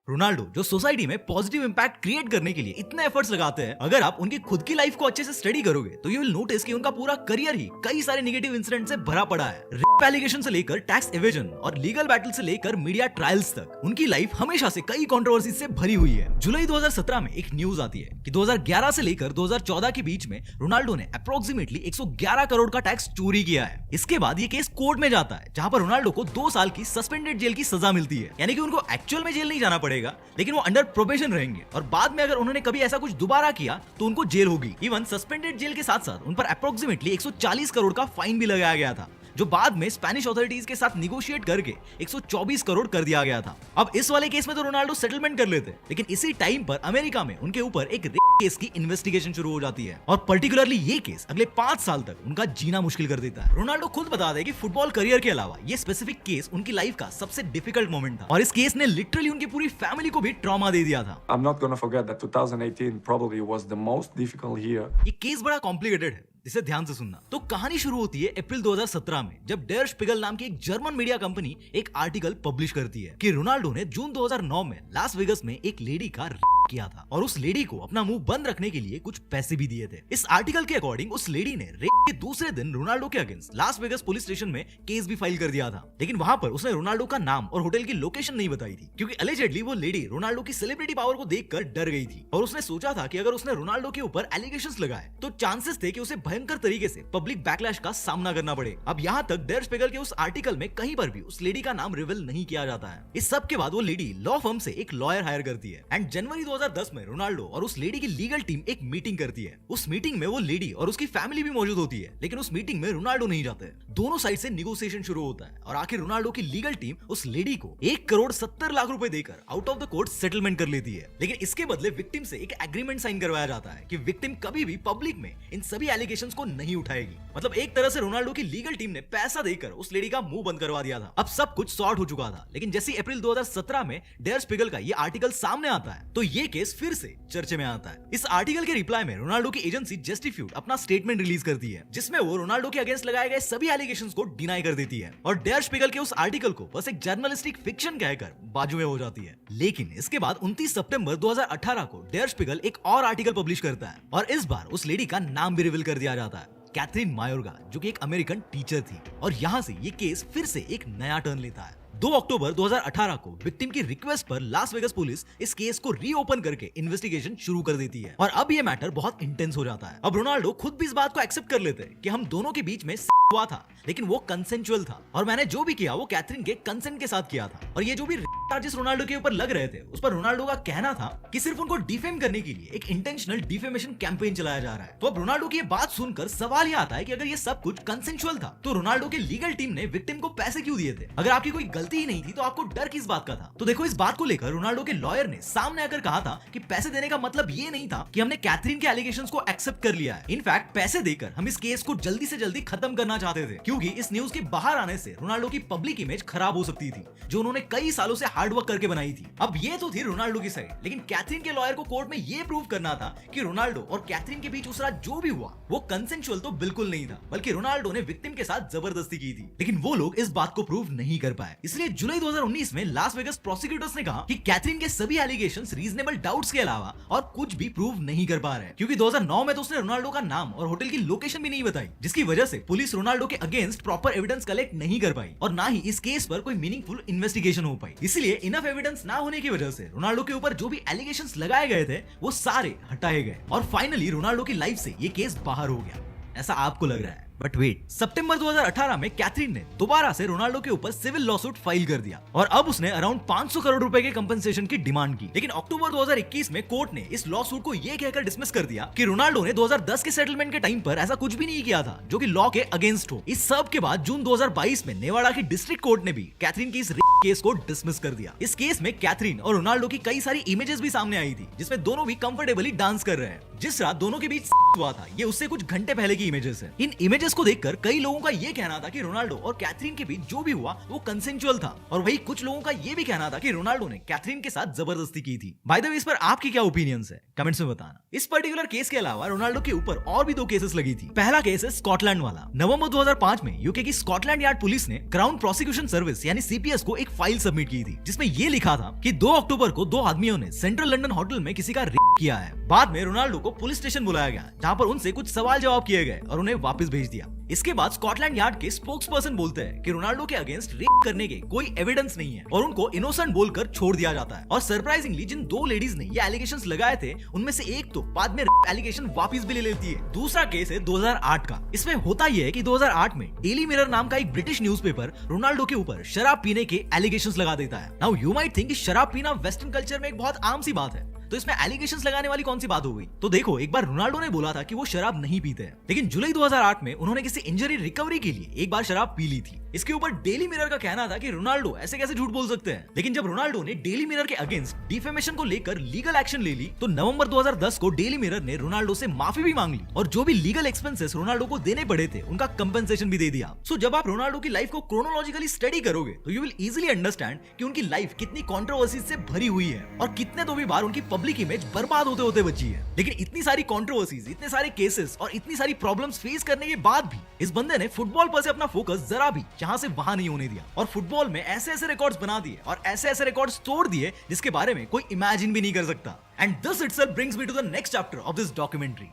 Ronaldo जो सोसाइटी में पॉजिटिव इंपैक्ट क्रिएट करने के लिए इतने एफर्ट्स लगाते हैं, अगर आप उनकी खुद की लाइफ को अच्छे से स्टडी करोगे तो यू विल नोटिस कि उनका पूरा करियर ही कई सारे नेगेटिव इंसिडेंट से भरा पड़ा है। रेप एलिगेशन से लेकर टैक्स एवेजन और लीगल बैटल से लेकर मीडिया ट्रायल्स तक उनकी लाइफ हमेशा से कई कंट्रोवर्सी से भरी हुई है। जुलाई 2017 में एक न्यूज आती है कि 2011 से लेकर 2014 के बीच में रोनाल्डो ने अप्रोक्सीमेटली 111 करोड़ का टैक्स चोरी किया है। इसके बाद ये केस कोर्ट में जाता है जहां पर रोनाल्डो को 2 साल की सस्पेंडेड जेल की सजा मिलती है, यानी कि उनको एक्चुअल में जेल नहीं जाना पड़ेगा लेकिन वो अंडर प्रोबेशन रहेंगे और बाद में अगर उन्होंने कभी ऐसा कुछ दोबारा किया तो उनको जेल होगी। इवन सस्पेंडेड जेल के साथ साथ उन पर अप्रोक्सीमेटली 140 करोड़ का फाइन भी लगाया गया था, जो बाद में स्पेनिश अथॉरिटीज के साथ निगोशिएट करके 124 करोड़ कर दिया गया था। अब इस वाले केस में तो रोनाल्डो सेटलमेंट कर लेते, लेकिन इसी टाइम पर अमेरिका में उनके ऊपर एक रेप केस की इन्वेस्टिगेशन शुरू हो जाती है और पर्टिकुलरली ये केस अगले 5 साल तक उनका जीना मुश्किल कर देता है। रोनाल्डो खुद बता दे कि फुटबॉल करियर के अलावा ये स्पेसिफिक केस उनकी लाइफ का सबसे डिफिकल्ट मोमेंट था और इस केस ने लिटरली उनकी पूरी फैमिली को भी ट्रॉमा दे दिया था। I'm not gonna forget that 2018 probably was the most difficult year. ये केस बड़ा कॉम्प्लिकेटेड है, इसे ध्यान से सुनना। तो कहानी शुरू होती है अप्रैल 2017 में, जब डेर स्पिगल नाम की एक जर्मन मीडिया कंपनी एक आर्टिकल पब्लिश करती है कि रोनाल्डो ने जून 2009 में लास वेगस में एक लेडी का किया था और उस लेडी को अपना मुंह बंद रखने के लिए कुछ पैसे भी दिए थे। इस आर्टिकल के अकॉर्डिंग उस लेडी ने रेप के दूसरे दिन रोनाल्डो के against Las Vegas police station में केस भी फाइल कर दिया था, लेकिन वहां पर उसने रोनाल्डो का नाम और होटल की लोकेशन नहीं बताई थी, क्योंकि अलेजेडली वो लेडी रोनाल्डो की सेलिब्रिटी पावर को देखकर डर गई थी और उसने सोचा था कि अगर उसने रोनाल्डो के ऊपर एलिगेशंस लगाए तो चांसेस थे कि उसे भयंकर तरीके से पब्लिक बैकलैश का सामना करना पड़े। अब यहाँ तक डेर स्पिगल के उस आर्टिकल में कहीं पर भी उस लेडी का नाम रिवील नहीं किया जाता है। इस सब के बाद वो लेडी लॉ फर्म से एक लॉयर हायर करती है एंड जनवरी 2010 में रोनाल्डो और उस लेडी की लीगल टीम एक मीटिंग करती है। उस मीटिंग में वो लेडी और उसकी फैमिली भी मौजूद होती है, लेकिन उस मीटिंग में रोनाल्डो नहीं जाते। दोनों साइड से निगोशिएशन शुरू होता है और आखिर रोनाल्डो की लीगल टीम उस लेडी को 1,70,00,000 रुपए देकर out of the court settlement कर लेती है, लेकिन इसके बदले विक्टिम से एक एग्रीमेंट साइन करवाया जाता है कि विक्टिम कभी भी पब्लिक में इन सभी एलिगेशंस को नहीं उठाएगी। मतलब एक तरह से रोनाल्डो की लीगल टीम ने पैसा देकर उस लेडी का मुंह बंद करवा दिया था। अब सब कुछ सॉर्ट हो चुका था, लेकिन जैसे अप्रैल 2017 में डेर स्पिगल का ये आर्टिकल सामने आता है तो ये केस फिर से चर्चे में आता है। इस आर्टिकल के रिप्लाई में रोनाल्डो की एजेंसी जस्टिफ्यूड अपना स्टेटमेंट रिलीज करती है, जिसमें वो रोनाल्डो के अगेंस्ट लगाए गए सभी एलिगेशंस को डिनाई कर देती है और डेर स्पिगल के उस आर्टिकल को बस एक जर्नलिस्टिक फिक्शन कहकर बाजू में हो जाती है। लेकिन इसके बाद 29 सितंबर 2018 को डेर स्पिगल एक और आर्टिकल पब्लिश करता है और इस बार उस लेडी का नाम भी रिवील कर दिया जाता है, कैथरीन मायोर्गा, जो कि एक अमेरिकन टीचर थी। और यहाँ से ये केस फिर से एक नया टर्न लेता है। 2 अक्टूबर 2018 को विक्टिम की रिक्वेस्ट पर लास वेगस पुलिस इस केस को रीओपन करके इन्वेस्टिगेशन शुरू कर देती है और अब ये मैटर बहुत इंटेंस हो जाता है। अब रोनाल्डो खुद भी इस बात को एक्सेप्ट कर लेते हैं कि हम दोनों के बीच में हुआ था, लेकिन वो कंसेंचुअल था और मैंने जो भी किया वो कैथरीन के कंसेंट के साथ किया था। और ये जो भी चार्जेस रोनाल्डो के ऊपर लग रहे थे उस पर रोनाल्डो का कहना था कि सिर्फ उनको डिफेम करने के लिए एक इंटेंशनल डिफेमेशन कैंपेन चलाया जा रहा है। तो अब रोनाल्डो की ये बात सुनकर सवाल ये आता है कि अगर ये सब कुछ कंसेंचुअल था तो रोनाल्डो के लीगल टीम ने विक्टिम को पैसे क्यों दिए थे? अगर आपकी कोई गलती ही नहीं थी तो आपको डर किस बात का था? तो देखो, इस बात को लेकर रोनाल्डो के लॉयर ने सामने आकर कहा था कि पैसे देने का मतलब ये नहीं था कि हमने कैथरीन के एलिगेशंस को एक्सेप्ट कर लिया है। इनफैक्ट पैसे देकर हम इस केस को जल्दी से जल्दी खत्म करना चाहते थे, क्योंकि इस न्यूज के बाहर आने से रोनाल्डो की पब्लिक इमेज खराब हो सकती थी, जो उन्होंने कई सालों से हार्डवर्क करके बनाई थी। अब ये तो थी रोनाल्डो की साइड, लेकिन कैथरीन के लॉयर को कोर्ट में ये प्रूव करना था कि रोनाल्डो और कैथरीन के बीच उस रात जो भी हुआ वो कंसेंचुअल तो बिल्कुल नहीं था, बल्कि रोनाल्डो ने विक्टिम के साथ जबरदस्ती की थी। लेकिन वो लोग इस बात को प्रूव नहीं कर पाए। इसलिए जुलाई 2019 में लास वेगस प्रोसिक्यूटर्स ने कहा कि कैथरीन के सभी एलिगेशंस रीजनेबल डाउट्स के अलावा और कुछ भी प्रूव नहीं कर पा रहे, क्योंकि 2009 में तो उसने रोनाल्डो का नाम और होटल की लोकेशन भी नहीं बताई, जिसकी वजह से पुलिस रोनाल्डो के अगेंस्ट प्रॉपर एविडेंस कलेक्ट नहीं कर पाई और ना ही इस केस पर कोई मीनिंगफुल इन्वेस्टिगेशन हो पाई। इसलिए इनफ एविडेंस ना होने की वजह से रोनाल्डो के ऊपर जो भी एलिगेशंस लगाए गए थे वो सारे हटाए गए और फाइनली रोनाल्डो की लाइफ से ये केस बाहर हो गया, ऐसा आपको लग रहा है। बट वेट, सितंबर 2018 में कैथरीन ने दोबारा से रोनाल्डो के ऊपर सिविल लॉसूट फाइल कर दिया और अब उसने अराउंड 500 करोड़ रुपए के कंपनसेशन की डिमांड की। लेकिन अक्टूबर 2021 में कोर्ट ने इस लॉसूट को यह कहकर डिसमिस कर दिया कि रोनाल्डो ने 2010 के सेटलमेंट के टाइम पर ऐसा कुछ भी नहीं किया था जो कि लॉ के अगेंस्ट हो। इस सब के बाद जून 2022 में नेवाडा की डिस्ट्रिक्ट कोर्ट ने भी कैथरीन की इस केस को डिसमिस कर दिया। इस केस में कैथरीन और रोनाल्डो की कई सारी इमेजेस भी सामने आई थी, जिसमें दोनों भी कंफर्टेबली डांस कर रहे हैं। जिस रात दोनों के बीच हुआ था ये उससे कुछ घंटे पहले की इमेजेस है। इन इमेजेस को देखकर कई लोगों का ये कहना था कि रोनाल्डो और कैथरीन के बीच जो भी हुआ वो कंसेंचुअल था, और वही कुछ लोगों का ये भी कहना था कि रोनाल्डो ने कैथरीन के साथ जबरदस्ती की थी। बाय द वे, इस पर आपकी क्या ओपिनियंस है कमेंट्स में बताना। इस पर्टिकुलर केस के अलावा रोनाल्डो के ऊपर और भी 2 केसेस लगी थी। पहला केस है स्कॉटलैंड वाला। नवंबर 2005 में यूके की स्कॉटलैंड यार्ड पुलिस ने क्राउन प्रोसिक्यूशन सर्विस यानी सीपीएस को एक फाइल सबमिट की थी, जिसमें ये लिखा था कि 2 अक्टूबर को 2 आदमियों ने सेंट्रल लंदन होटल में किसी का रेप किया है। बाद में रोनाल्डो को पुलिस स्टेशन बुलाया गया, जहां पर उनसे कुछ सवाल जवाब किए गए और उन्हें वापस भेज दिया। इसके बाद स्कॉटलैंड यार्ड के स्पोक्सपर्सन बोलते हैं कि रोनाल्डो के अगेंस्ट रेप करने के कोई एविडेंस नहीं है और उनको इनोसेंट बोलकर छोड़ दिया जाता है। और सरप्राइजिंगली जिन 2 लेडीज ने ये एलिगेशंस लगाए थे उनमें से एक तो बाद में एलिगेशन वापस भी ले लेती है। दूसरा केस है 2008 का। इसमें होता यह है कि 2008 में डेली मिरर नाम का एक ब्रिटिश न्यूज़पेपर रोनाल्डो के ऊपर शराब पीने के एलिगेशंस लगा देता है। नाउ यू माइट थिंक कि शराब पीना वेस्टर्न कल्चर में एक बहुत आम सी बात है, तो इसमें एलिगेशंस लगाने वाली कौन सी बात हो गई? तो देखो, एक बार रोनाल्डो ने बोला था कि वो शराब नहीं पीते हैं, लेकिन जुलाई 2008 में उन्होंने किसी इंजरी रिकवरी के लिए एक बार शराब पी ली थी इसके ऊपर डेली मिरर का कहना था कि रोनाल्डो ऐसे कैसे झूठ बोल सकते हैं, लेकिन जब रोनाल्डो ने डेली मिरर के अगेंस्ट डिफेमेशन को लेकर लीगल एक्शन ले ली तो नवंबर 2010 को डेली मिरर ने रोनाल्डो से माफी भी मांग ली और जो भी लीगल एक्सपेंसेस रोनाल्डो को देने पड़े थे उनका कंपेंसेशन भी दे दिया। सो जब आप रोनाल्डो की लाइफ को क्रोनोलॉजिकली स्टडी करोगे तो यू विल इजीली अंडरस्टैंड कि उनकी लाइफ कितनी कंट्रोवर्सीज से भरी हुई है और कितने तो भी बार उनकी पब्लिक इमेज बर्बाद होते होते बची है। लेकिन इतनी सारी कंट्रोवर्सीज, इतने सारे केसेस और इतनी सारी प्रॉब्लम्स फेस करने के बाद भी इस बंदे ने फुटबॉल पर से अपना फोकस जरा भी यहां से वहां नहीं होने दिया और फुटबॉल में ऐसे ऐसे रिकॉर्ड्स बना दिए और ऐसे ऐसे रिकॉर्ड्स तोड़ दिए जिसके बारे में कोई इमेजिन भी नहीं कर सकता। And this itself brings me to the next chapter of this documentary.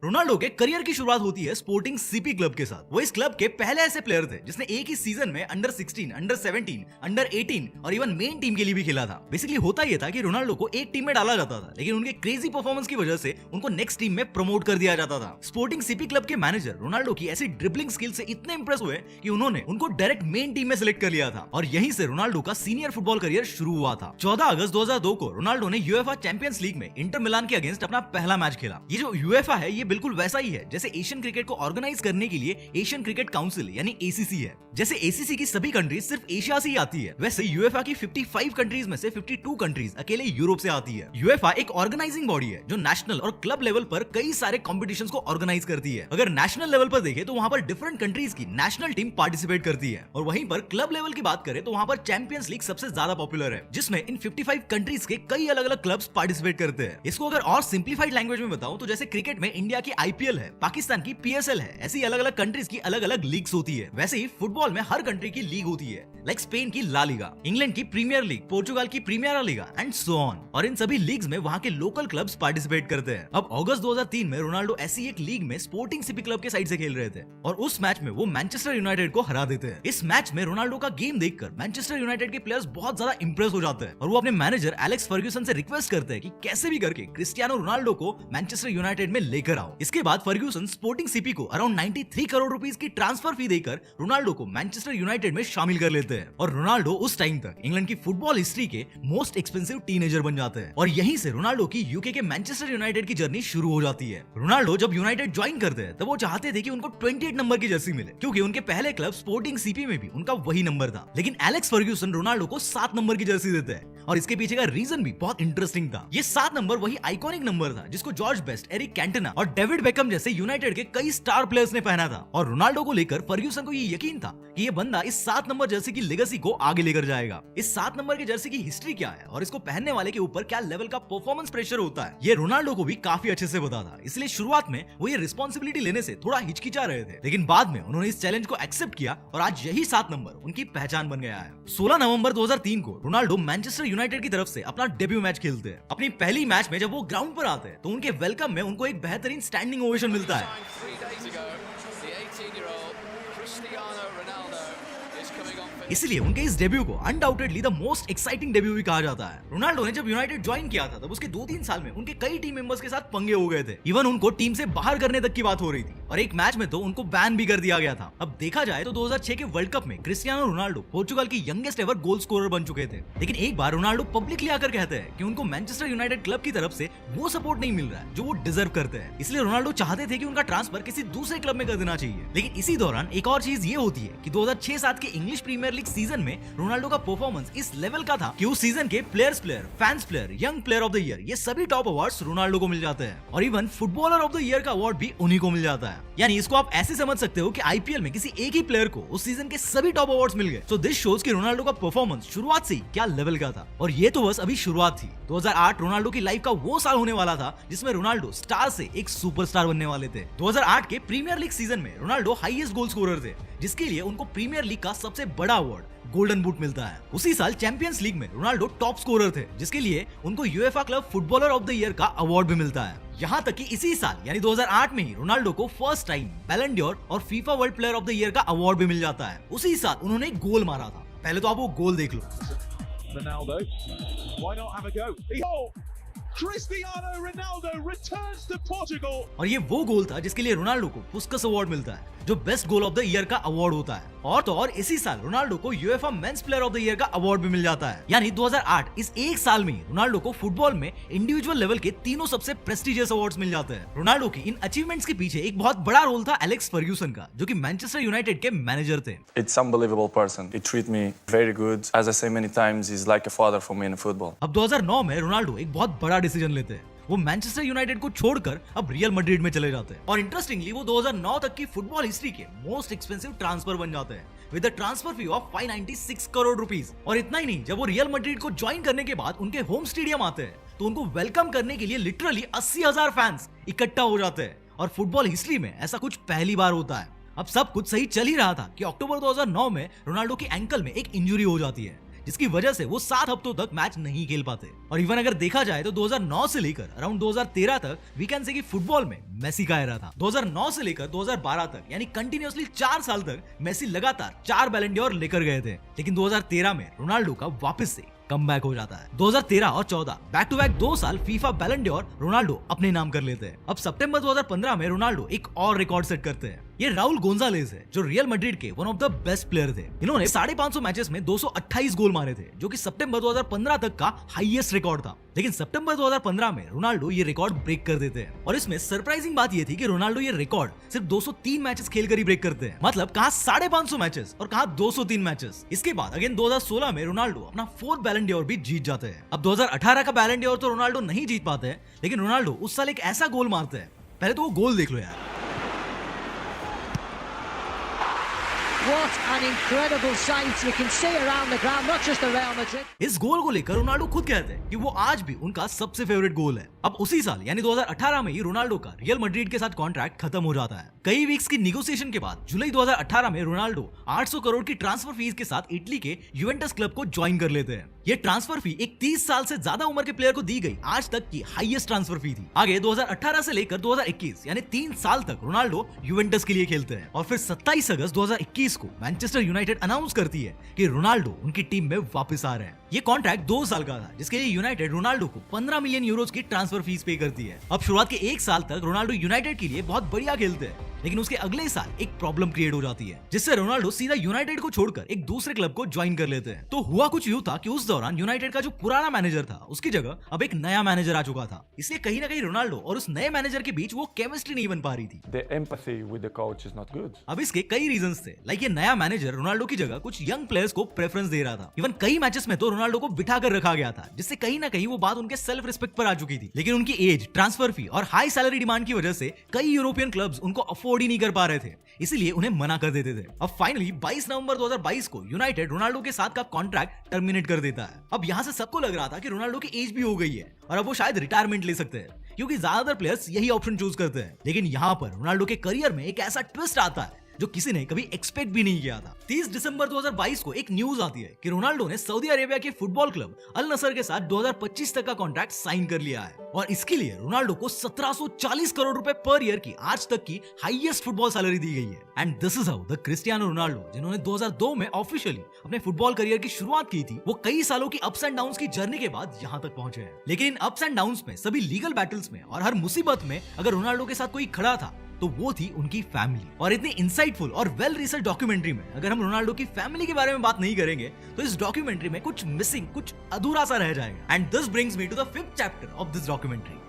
Ronaldo के करियर की शुरुआत होती है स्पोर्टिंग सीपी क्लब के साथ। वो इस क्लब के पहले ऐसे प्लेयर थे जिसने एक ही सीजन में अंडर 16, अंडर 17, अंडर 18 और इवन मेन टीम के लिए भी खेला था। बेसिकली होता यह था कि रोनाल्डो को एक टीम में डाला जाता था, लेकिन उनके क्रेजी परफॉर्मेंस की वजह से उनको नेक्स्ट टीम में प्रमोट कर दिया जाता था। स्पोर्टिंग सीपी क्लब के मैनेजर रोनाल्डो की ऐसी ड्रिबलिंग स्किल से इतने इंप्रेस हुए कि उन्होंने उनको डायरेक्ट मेन टीम में सिलेक्ट कर लिया था और यहीं से रोनाल्डो का सीनियर फुटबॉल करियर शुरू हुआ था। 14 अगस्त 2002 को रोनाल्डो ने यूएफए चैंपियंस लीग में इंटर मिलान के अगेंस्ट अपना पहला मैच खेला। ये जो यूएफए है ये बिल्कुल वैसा ही है जैसे एशियन क्रिकेट को ऑर्गेनाइज करने के लिए एशियन क्रिकेट काउंसिल यानी एसीसी है। जैसे एसीसी की सभी कंट्रीज सिर्फ एशिया से ही आती है, वैसे यूएफए की 55 कंट्रीज में से 52 कंट्रीज अकेले यूरोप से आती है। यूएफए एक ऑर्गेनाइजिंग बॉडी है जो नेशनल और क्लब लेवल पर कई सारे कॉम्पिटिशंस को ऑर्गेनाइज करती है। अगर नेशनल लेवल पर देखें तो वहां पर डिफरेंट कंट्रीज की नेशनल टीम पार्टिसिपेट करती है और वहीं पर क्लब लेवल की बात करें तो वहां पर चैंपियंस लीग सबसे ज्यादा पॉपुलर है जिसमें इन 55 कंट्रीज के कई अलग अलग क्लब्स पार्टिसिपेट करते हैं। इसको अगर और सिंप्लीफाइड लैंग्वेज में बताऊं तो जैसे क्रिकेट में इंडिया की आईपीएल है, पाकिस्तान की पीएसएल है, ऐसी अलग अलग कंट्रीज की अलग अलग लीग्स होती है। वैसे ही फुटबॉल में हर कंट्री की लीग होती है, लाइक स्पेन की ला लीगा, इंग्लैंड की प्रीमियर लीग, पोर्चुगल की Premier Liga and so on. और इन सभी लीग्स में वहां के लोकल क्लब्स पार्टिसिपेट करते हैं। अब अगस्त 2003 में रोनाल्डो ऐसी एक लीग में स्पोर्टिंग सीपी क्लब के साइड से खेल रहे थे और उस मैच में वो मैनचेस्टर यूनाइटेड को हरा देते हैं। इस मैच में रोनाल्डो का गेम देखकर मैनचेस्टर यूनाइटेड के प्लेयर्स बहुत ज्यादा इंप्रेस हो जाते हैं और वो अपने मैनेजर एलेक्स फर्ग्यूसन से रिक्वेस्ट करते हैं कि कैसे भी करके क्रिस्टियानो रोनाल्डो को मैनचेस्टर यूनाइटेड में लेकर आओ। इसके बाद फर्ग्यूसन स्पोर्टिंग सीपी को अराउंड 93 करोड़ रुपीस की ट्रांसफर फी देकर रोनाल्डो को मैनचेस्टर यूनाइटेड में शामिल कर लेते हैं और रोनाल्डो उस टाइम तक इंग्लैंड की फुटबॉल हिस्ट्री के मोस्ट एक्सपेंसिव टीनेजर बन जाते हैं और यहीं से रोनाल्डो की यूके के मैनचेस्टर यूनाइटेड की जर्नी शुरू हो जाती है। रोनाल्डो जब यूनाइटेड ज्वाइन करते हैं तब वो चाहते थे कि उनको 28 नंबर की जर्सी मिले क्योंकि उनके पहले क्लब स्पोर्टिंग सीपी में भी उनका वही नंबर था, लेकिन एलेक्स फर्ग्यूसन रोनाल्डो को 7 नंबर की जर्सी देते हैं और इसके पीछे का रीजन भी बहुत इंटरेस्टिंग था। ये 7 नंबर वही आइकॉनिक नंबर था जिसको जॉर्ज बेस्ट, एरिक कैंटना और डेविड बेकम जैसे यूनाइटेड के कई स्टार प्लेयर्स ने पहना था और रोनाल्डो को लेकर फर्ग्यूसन को ये यकीन था कि ये बंदा इस 7 नंबर जर्सी की लेगेसी को आगे लेकर जाएगा। इस 7 नंबर की जर्सी की हिस्ट्री क्या है और इसको पहनने वाले के ऊपर क्या लेवल का परफॉर्मेंस प्रेशर होता है ये रोनाल्डो को भी काफी अच्छे से पता था, इसलिए शुरुआत में वो ये रिस्पॉन्सिबिलिटी लेने से थोड़ा हिचकिचा रहे थे, लेकिन बाद में उन्होंने इस चैलेंज को एक्सेप्ट किया और आज यही 7 नंबर उनकी पहचान बन गया है। 16 नवंबर 2003 को रोनाल्डो मैनचेस्टर यूनाइटेड की तरफ से अपना डेब्यू मैच खेलते हैं। अपनी पहली मैच में जब वो ग्राउंड पर आते हैं तो उनके वेलकम में उनको एक बेहतरीन स्टैंडिंग ओवेशन मिलता है। इसलिए उनके इस डेब्यू को undoubtedly the most exciting debut भी कहा जाता है। रोनाल्डो ने जब यूनाइटेड ज्वाइन किया था तब उसके 2-3 साल में उनके कई टीम मेंबर्स के साथ पंगे हो गए थे, इवन उनको टीम से बाहर करने तक की बात हो रही थी और एक मैच में तो उनको बैन भी कर दिया गया था। अब देखा जाए तो 2006 के वर्ल्ड कप में क्रिस्टियानो रोनाल्डो पोर्चुगल की यंगेस्ट एवर गोल स्कोरर बन चुके थे, लेकिन एक बार रोनाल्डो पब्लिकली आकर कहते हैं कि उनको मैनचेस्टर यूनाइटेड क्लब की तरफ से वो सपोर्ट नहीं मिल रहा है जो वो डिजर्व करते हैं, इसलिए रोनाल्डो चाहते थे कि उनका ट्रांसफर किसी दूसरे क्लब में कर देना चाहिए। लेकिन इसी दौरान एक और चीज ये होती है कि 2006-07 के इंग्लिश प्रीमियर लीग सीजन में रोनाल्डो का परफॉर्मेंस इस लेवल का था कि उस सीजन के players player, fans player, young player of the year ये सभी टॉप अवार्ड्स रोनाल्डो को मिल जाते हैं और even footballer of the year का अवार्ड भी उन्हीं को मिल जाता है। यानी इसको आप ऐसे समझ सकते हो कि आईपीएल में किसी एक ही प्लेयर को उस सीजन के सभी टॉप अवार्ड्स मिल गए। सो दिस शोज कि रोनाल्डो का परफॉर्मेंस शुरुआत से ही क्या लेवल का था और ये तो बस अभी शुरुआत थी। 2008 रोनाल्डो की लाइफ का वो साल होने वाला था जिसमें रोनाल्डो स्टार से एक सुपरस्टार बनने वाले थे। 2008 के प्रीमियर लीग सीजन में रोनाल्डो हाईएस्ट गोल स्कोरर थे, जिसके लिए उनको प्रीमियर लीग का सबसे बड़ा अवार्ड गोल्डन बूट मिलता है। उसी साल चैंपियंस लीग में रोनाल्डो टॉप स्कोरर थे, जिसके लिए उनको UEFA club footballer of the year का अवार्ड भी मिलता है। यहाँ तक कि इसी साल यानी 2008 में ही रोनाल्डो को फर्स्ट टाइम बैलन डोर और FIFA world player of the year का अवार्ड भी मिल जाता है। उसी साल उन्होंने एक गोल मारा था, पहले तो आप वो गोल देख लो। Ronaldo, why not have a go? Cristiano Ronaldo returns to Portugal. और ये वो गोल था जिसके लिए रोनाल्डो को पुस्कस अवार्ड मिलता है, जो best goal of the year का अवार्ड होता है। और तो और इसी साल रोनाल्डो को UEFA men's player of the year का अवार्ड भी मिल जाता है। यानी 2008 इस एक साल में रोनाल्डो को फुटबॉल में इंडिविजुअल लेवल के तीनों सबसे प्रेस्टिजियस अवार्ड्स मिल जाते हैं। रोनाल्डो की इन अचीवमेंट्स के पीछे एक बहुत बड़ा रोल था एलेक्स फर्ग्यूसन का, जो कि मैनचेस्टर यूनाइटेड के मैनेजर थे। It's unbelievable person. He treat me very good. As I say many times, he's like a father for me in football. अब 2009 में रोनाल्डो एक बहुत बड़ा डिसीजन लेते हैं। वो मैनचेस्टर यूनाइटेड को छोड़कर अब रियल मैड्रिड में चले जाते हैं और इंटरेस्टिंगली वो 2009 तक की फुटबॉल हिस्ट्री के मोस्ट एक्सपेंसिव ट्रांसफर बन जाते हैं with a transfer fee of 596 crore rupees. और इतना ही नहीं, जब वो रियल मैड्रिड को ज्वाइन करने के बाद उनके होम स्टेडियम आते हैं तो उनको वेलकम करने के लिए लिटरली 80,000 फैंस इकट्ठा हो जाते हैं और फुटबॉल हिस्ट्री में ऐसा कुछ पहली बार होता है। अब सब कुछ सही चल ही रहा था कि अक्टूबर 2009 में रोनाल्डो की एंकल में एक इंजरी हो जाती है, जिसकी वजह से वो 7 हफ्तों तक मैच नहीं खेल पाते। और इवन अगर देखा जाए तो 2009 से लेकर अराउंड 2013 तक वी कैन से कि फुटबॉल में मेसी का एरा था। 2009 से लेकर 2012 तक यानी कंटिन्यूअसली 4 साल तक मेसी लगातार 4 बैलन डोर लेकर गए थे, लेकिन 2013 में रोनाल्डो का वापस से कमबैक हो जाता है। 2013 और 14 बैक टू बैक 2 साल फीफा बैलन डोर रोनाल्डो अपने नाम कर लेते हैं। अब सितंबर 2015 में रोनाल्डो एक और रिकॉर्ड सेट करते हैं। ये राउल गोंजालेज है, जो रियल मैड्रिड के one of the best player थे। इन्होंने 550 मैचेस में 228 गोल मारे थे, जो कि सितंबर 2015 तक का हाईएस्ट रिकॉर्ड था। लेकिन सितंबर 2015 में रोनाल्डो ये रिकॉर्ड ब्रेक कर देते हैं और इसमें सरप्राइजिंग बात ये थी कि रोनाल्डो ये रिकॉर्ड सिर्फ 203 मैचेस खेलकर ही ब्रेक करते हैं। मतलब कहां 550 मैचेस और कहां 203 मैचेस। इसके बाद अगेन 2016 में रोनाल्डो अपना 4th बैलन डोर भी जीत जाते हैं। अब 2018 का बैलन डोर तो रोनाल्डो नहीं जीत पाते हैं, लेकिन रोनाल्डो उस साल एक ऐसा गोल मारते हैं। पहले तो वो गोल देख लो यार। What an incredible sight you can see around the ground, not just the Real Madrid. इस गोल को लेकर रोनाल्डो खुद कहते हैं कि वो आज भी उनका सबसे फेवरेट गोल है। अब उसी साल यानी 2018 में ही रोनाल्डो का रियल मैड्रिड के साथ कॉन्ट्रैक्ट खत्म हो जाता है। कई वीक्स की नेगोशिएशन के बाद जुलाई 2018 में रोनाल्डो 800 करोड़ की ट्रांसफर फीस के साथ इटली के यूवेंटस क्लब को ज्वाइन कर लेते हैं। ये ट्रांसफर फी एक 30 साल से ज्यादा उम्र के प्लेयर को दी गई आज तक की हाईएस्ट ट्रांसफर फी थी। आगे 2018 से लेकर 2021 यानी 3 साल तक रोनाल्डो यूवेंटस के लिए खेलते हैं और फिर 27 अगस्त 2021 को मैनचेस्टर यूनाइटेड अनाउंस करती है कि रोनाल्डो उनकी टीम में वापस आ रहे हैं। ये कॉन्ट्रैक्ट 2 साल का था, जिसके लिए यूनाइटेड रोनाल्डो को 15 मिलियन यूरोज की ट्रांसफर फीस पे करती है। अब शुरुआत के 1 साल तक रोनाल्डो यूनाइटेड के लिए बहुत बढ़िया खेलते हैं, लेकिन उसके अगले साल एक प्रॉब्लम क्रिएट हो जाती है, जिससे रोनाल्डो सीधा यूनाइटेड को छोड़कर एक दूसरे क्लब को ज्वाइन कर लेते हैं। तो हुआ कुछ यूं था कि उस दौरान यूनाइटेड का जो पुराना मैनेजर था उसकी जगह अब एक नया मैनेजर आ चुका था, इसलिए कहीं ना कहीं रोनाल्डो और उस नए मैनेजर के बीच वो केमिस्ट्री नहीं बन पा रही थी। The empathy with the coach is not good. अब इसके कई रीजंस थे, लाइक ये नया मैनेजर रोनाल्डो की जगह कुछ यंग प्लेयर्स को प्रेफरेंस दे रहा था। इवन कई मैचेस में तो रोनाल्डो को बिठा कर रखा गया था, जिससे कहीं ना कहीं वो बात उनके सेल्फ रिस्पेक्ट पर आ चुकी थी। लेकिन उनकी एज, ट्रांसफर फी और हाई सैलरी डिमांड की वजह से कई यूरोपियन क्लब्स उनको अफोर्ड ही नहीं कर पा रहे थे, इसीलिए उन्हें मना कर देते थे। अब फाइनली 22 नवंबर 2022 को यूनाइटेड रोनाल्डो के साथ का कॉन्ट्रैक्ट टर्मिनेट कर देता है। अब यहाँ से सबको लग रहा था कि रोनाल्डो की एज भी हो गई है और अब वो शायद रिटायरमेंट ले सकते हैं, क्योंकि ज्यादातर प्लेयर्स यही ऑप्शन चूज करते हैं। लेकिन यहाँ पर रोनाल्डो के करियर में एक ऐसा ट्विस्ट आता है जो किसी ने कभी एक्सपेक्ट भी नहीं किया था। 30 दिसंबर 2022 को एक न्यूज आती है कि रोनाल्डो ने सऊदी अरेबिया के फुटबॉल क्लब अल नसर के साथ 2025 तक का कॉन्ट्रैक्ट साइन कर लिया है और इसके लिए रोनाल्डो को 1740 करोड़ रुपए पर ईयर की आज तक की हाईएस्ट फुटबॉल सैलरी दी गई है। And this is how the Cristiano Ronaldo, जिन्होंने 2002 में ऑफिशियली अपने फुटबॉल करियर की शुरुआत की थी, वो कई सालों की अप्स एंड डाउन्स की जर्नी के बाद यहाँ तक पहुंचे हैं। लेकिन इन अप्स एंड डाउन्स में, सभी लीगल बैटल्स में और हर मुसीबत में अगर रोनाल्डो के साथ कोई खड़ा था तो वो थी उनकी फैमिली। और इतनी इंसाइटफुल और वेल रिसर्च डॉक्यूमेंट्री में अगर हम रोनाल्डो की फैमिली के बारे में बात नहीं करेंगे तो इस डॉक्यूमेंट्री में कुछ मिसिंग, कुछ अधूरा सा रह जाएगा। And this brings me to the 5th chapter of this documentary.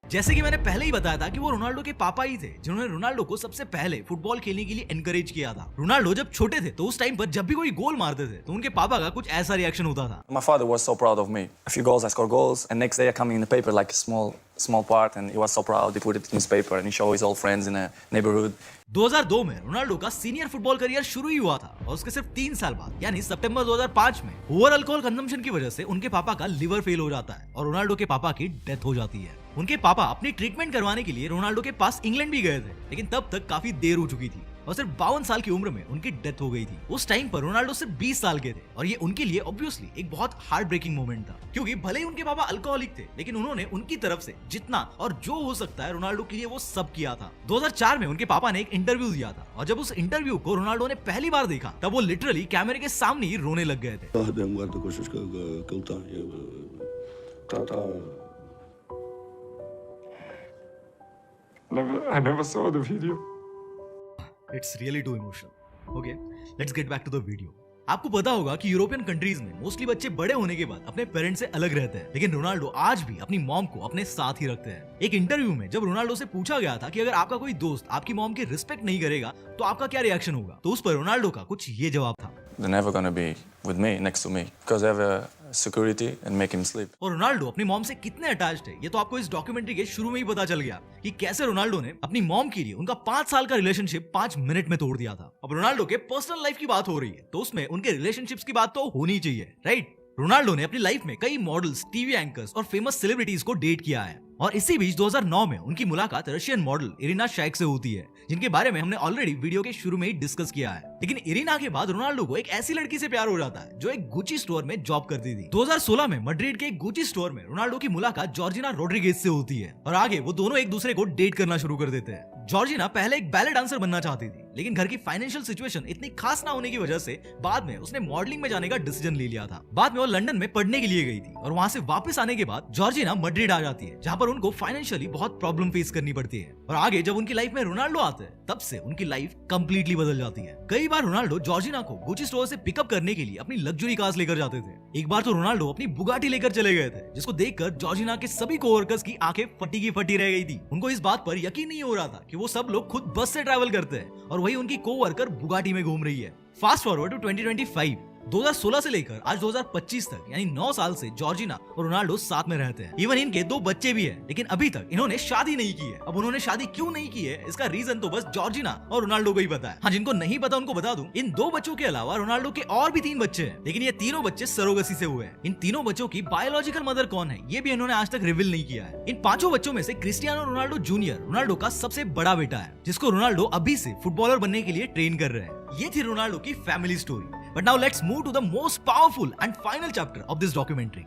जैसे कि मैंने पहले ही बताया था कि वो रोनाल्डो के पापा ही थे जिन्होंने रोनाल्डो को सबसे पहले फुटबॉल खेलने के लिए एनकरेज किया था। रोनाल्डो जब छोटे थे तो उस टाइम पर जब भी कोई गोल मारते थे तो उनके पापा का कुछ ऐसा रिएक्शन होता था। My father was so proud of me. A few goals, I score goals, and next day I come in the paper like a small part, and he was so proud. He put it in newspaper and he showed his old friends in a neighborhood. 2002 में Ronaldo का senior football career शुरू ही हुआ था और उसके सिर्फ 3 साल बाद यानी सितंबर 2005 में ओवर अल्कोहल कंजम्पशन की वजह से उनके पापा का लिवर फेल हो जाता है और रोनाल्डो के पापा की डेथ हो जाती है। उनके पापा अपनी ट्रीटमेंट करवाने के लिए रोनाल्डो के पास इंग्लैंड भी गए थे, लेकिन तब तक काफी देर हो चुकी थी और सिर्फ 52 साल की उम्र में उनकी डेथ हो गई थी। उस टाइम पर रोनाल्डो सिर्फ 20 साल के थे और ये उनके लिए ऑब्वियसली एक बहुत हार्ट ब्रेकिंग मोमेंट था, क्योंकि भले ही उनके पापा अल्कोहलिक थे लेकिन उन्होंने उनकी तरफ से जितना और जो हो सकता है रोनाल्डो के लिए वो सब किया था। 2004 में उनके पापा ने एक इंटरव्यू दिया था और जब उस इंटरव्यू को रोनाल्डो ने पहली बार देखा तब वो लिटरली कैमरे के सामने ही रोने लग गए थे। I never saw the video. It's really too emotional. Okay, let's get back to the video. आपको पता होगा कि यूरोपियन कंट्रीज में मोस्टली बच्चे बड़े होने के बाद अपने पेरेंट्स से अलग रहते हैं, लेकिन रोनाल्डो आज भी अपनी मॉम को अपने साथ ही रखते हैं। एक इंटरव्यू में जब रोनाल्डो से पूछा गया था कि अगर आपका कोई दोस्त आपकी मॉम की रिस्पेक्ट नहीं करेगा तो आपका क्या रिएक्शन होगा, तो उस पर रोनाल्डो का कुछ ये जवाब था। They're never gonna be with me, next to me, because I have a security and make him sleep. और रोनाल्डो अपनी मॉम से कितने अटैच्ड है ये तो आपको इस डॉक्यूमेंट्री के शुरू में ही पता चल गया कि कैसे रोनाल्डो ने अपनी मॉम के लिए उनका 5 साल का रिलेशनशिप 5 मिनट में तोड़ दिया था। अब रोनाल्डो के पर्सनल लाइफ की बात हो रही है तो उसमें उनके रिलेशनशिप्स की बात तो होनी चाहिए, राइट? रोनाल्डो ने अपनी लाइफ में कई मॉडल्स, टीवी एंकर्स और फेमस सेलिब्रिटीज को डेट किया है और इसी बीच 2009 में उनकी मुलाकात रशियन मॉडल इरिना शैक से होती है, जिनके बारे में हमने ऑलरेडी वीडियो के शुरू में ही डिस्कस किया है। लेकिन इरिना के बाद रोनाल्डो को एक ऐसी लड़की से प्यार हो जाता है जो एक गुची स्टोर में जॉब करती थी। 2016 में मैड्रिड के एक गुची स्टोर में रोनाल्डो की मुलाकात जॉर्जिना रोड्रिगेज से होती है और आगे वो दोनों एक दूसरे को डेट करना शुरू कर देते हैं। जॉर्जिना पहले एक बैले डांसर बनना चाहती थी, लेकिन घर की फाइनेंशियल सिचुएशन इतनी खास ना होने की वजह से बाद में उसने मॉडलिंग में जाने का डिसीजन ले लिया था। बाद में वो लंदन में पढ़ने के लिए गई थी और वहां से वापस आने के बाद जॉर्जिना मैड्रिड आ जाती है, जहां पर उनको फाइनेंशियली बहुत प्रॉब्लम फेस करनी पड़ती है। और आगे जब उनकी लाइफ में रोनाल्डो आते हैं तब से उनकी लाइफ कंप्लीटली बदल जाती है। कई बार रोनाल्डो जॉर्जिना को गुची स्टोर से पिकअप करने के लिए अपनी लग्जरी कार्स लेकर जाते थे। एक बार तो रोनाल्डो अपनी बुगाटी लेकर चले गए थे, जिसको देखकर जॉर्जिना के सभी कोवर्कर्स की आंखें फटी की फटी रह गई थी। उनको इस बात पर यकीन नहीं हो रहा था कि वो सब लोग खुद बस से ट्रैवल करते हैं और वही उनकी कोवर्कर बुगाटी में घूम रही है। फास्ट फॉरवर्ड टू 2025, 2016 से लेकर आज 2025 तक यानी 9 साल से जॉर्जिना और रोनाल्डो साथ में रहते हैं। इवन इनके 2 बच्चे भी हैं, लेकिन अभी तक इन्होंने शादी नहीं की है। अब उन्होंने शादी क्यों नहीं की है इसका रीजन तो बस जॉर्जिना और रोनाल्डो को ही पता है। हाँ, जिनको नहीं पता उनको बता दूं, इन 2 बच्चों के अलावा रोनाल्डो के और भी 3 बच्चे हैं, लेकिन ये तीनों बच्चे सरोगेसी से हुए हैं। इन तीनों बच्चों की बायोलॉजिकल मदर कौन है ये भी इन्होंने आज तक रिवील नहीं किया है। इन 5 बच्चों में से क्रिस्टियानो रोनाल्डो जूनियर रोनाल्डो का सबसे बड़ा बेटा है, जिसको रोनाल्डो अभी से फुटबॉलर बनने के लिए ट्रेन कर रहे हैं। ये थी रोनाल्डो की family story. But now let's move to the most powerful and final chapter of this documentary.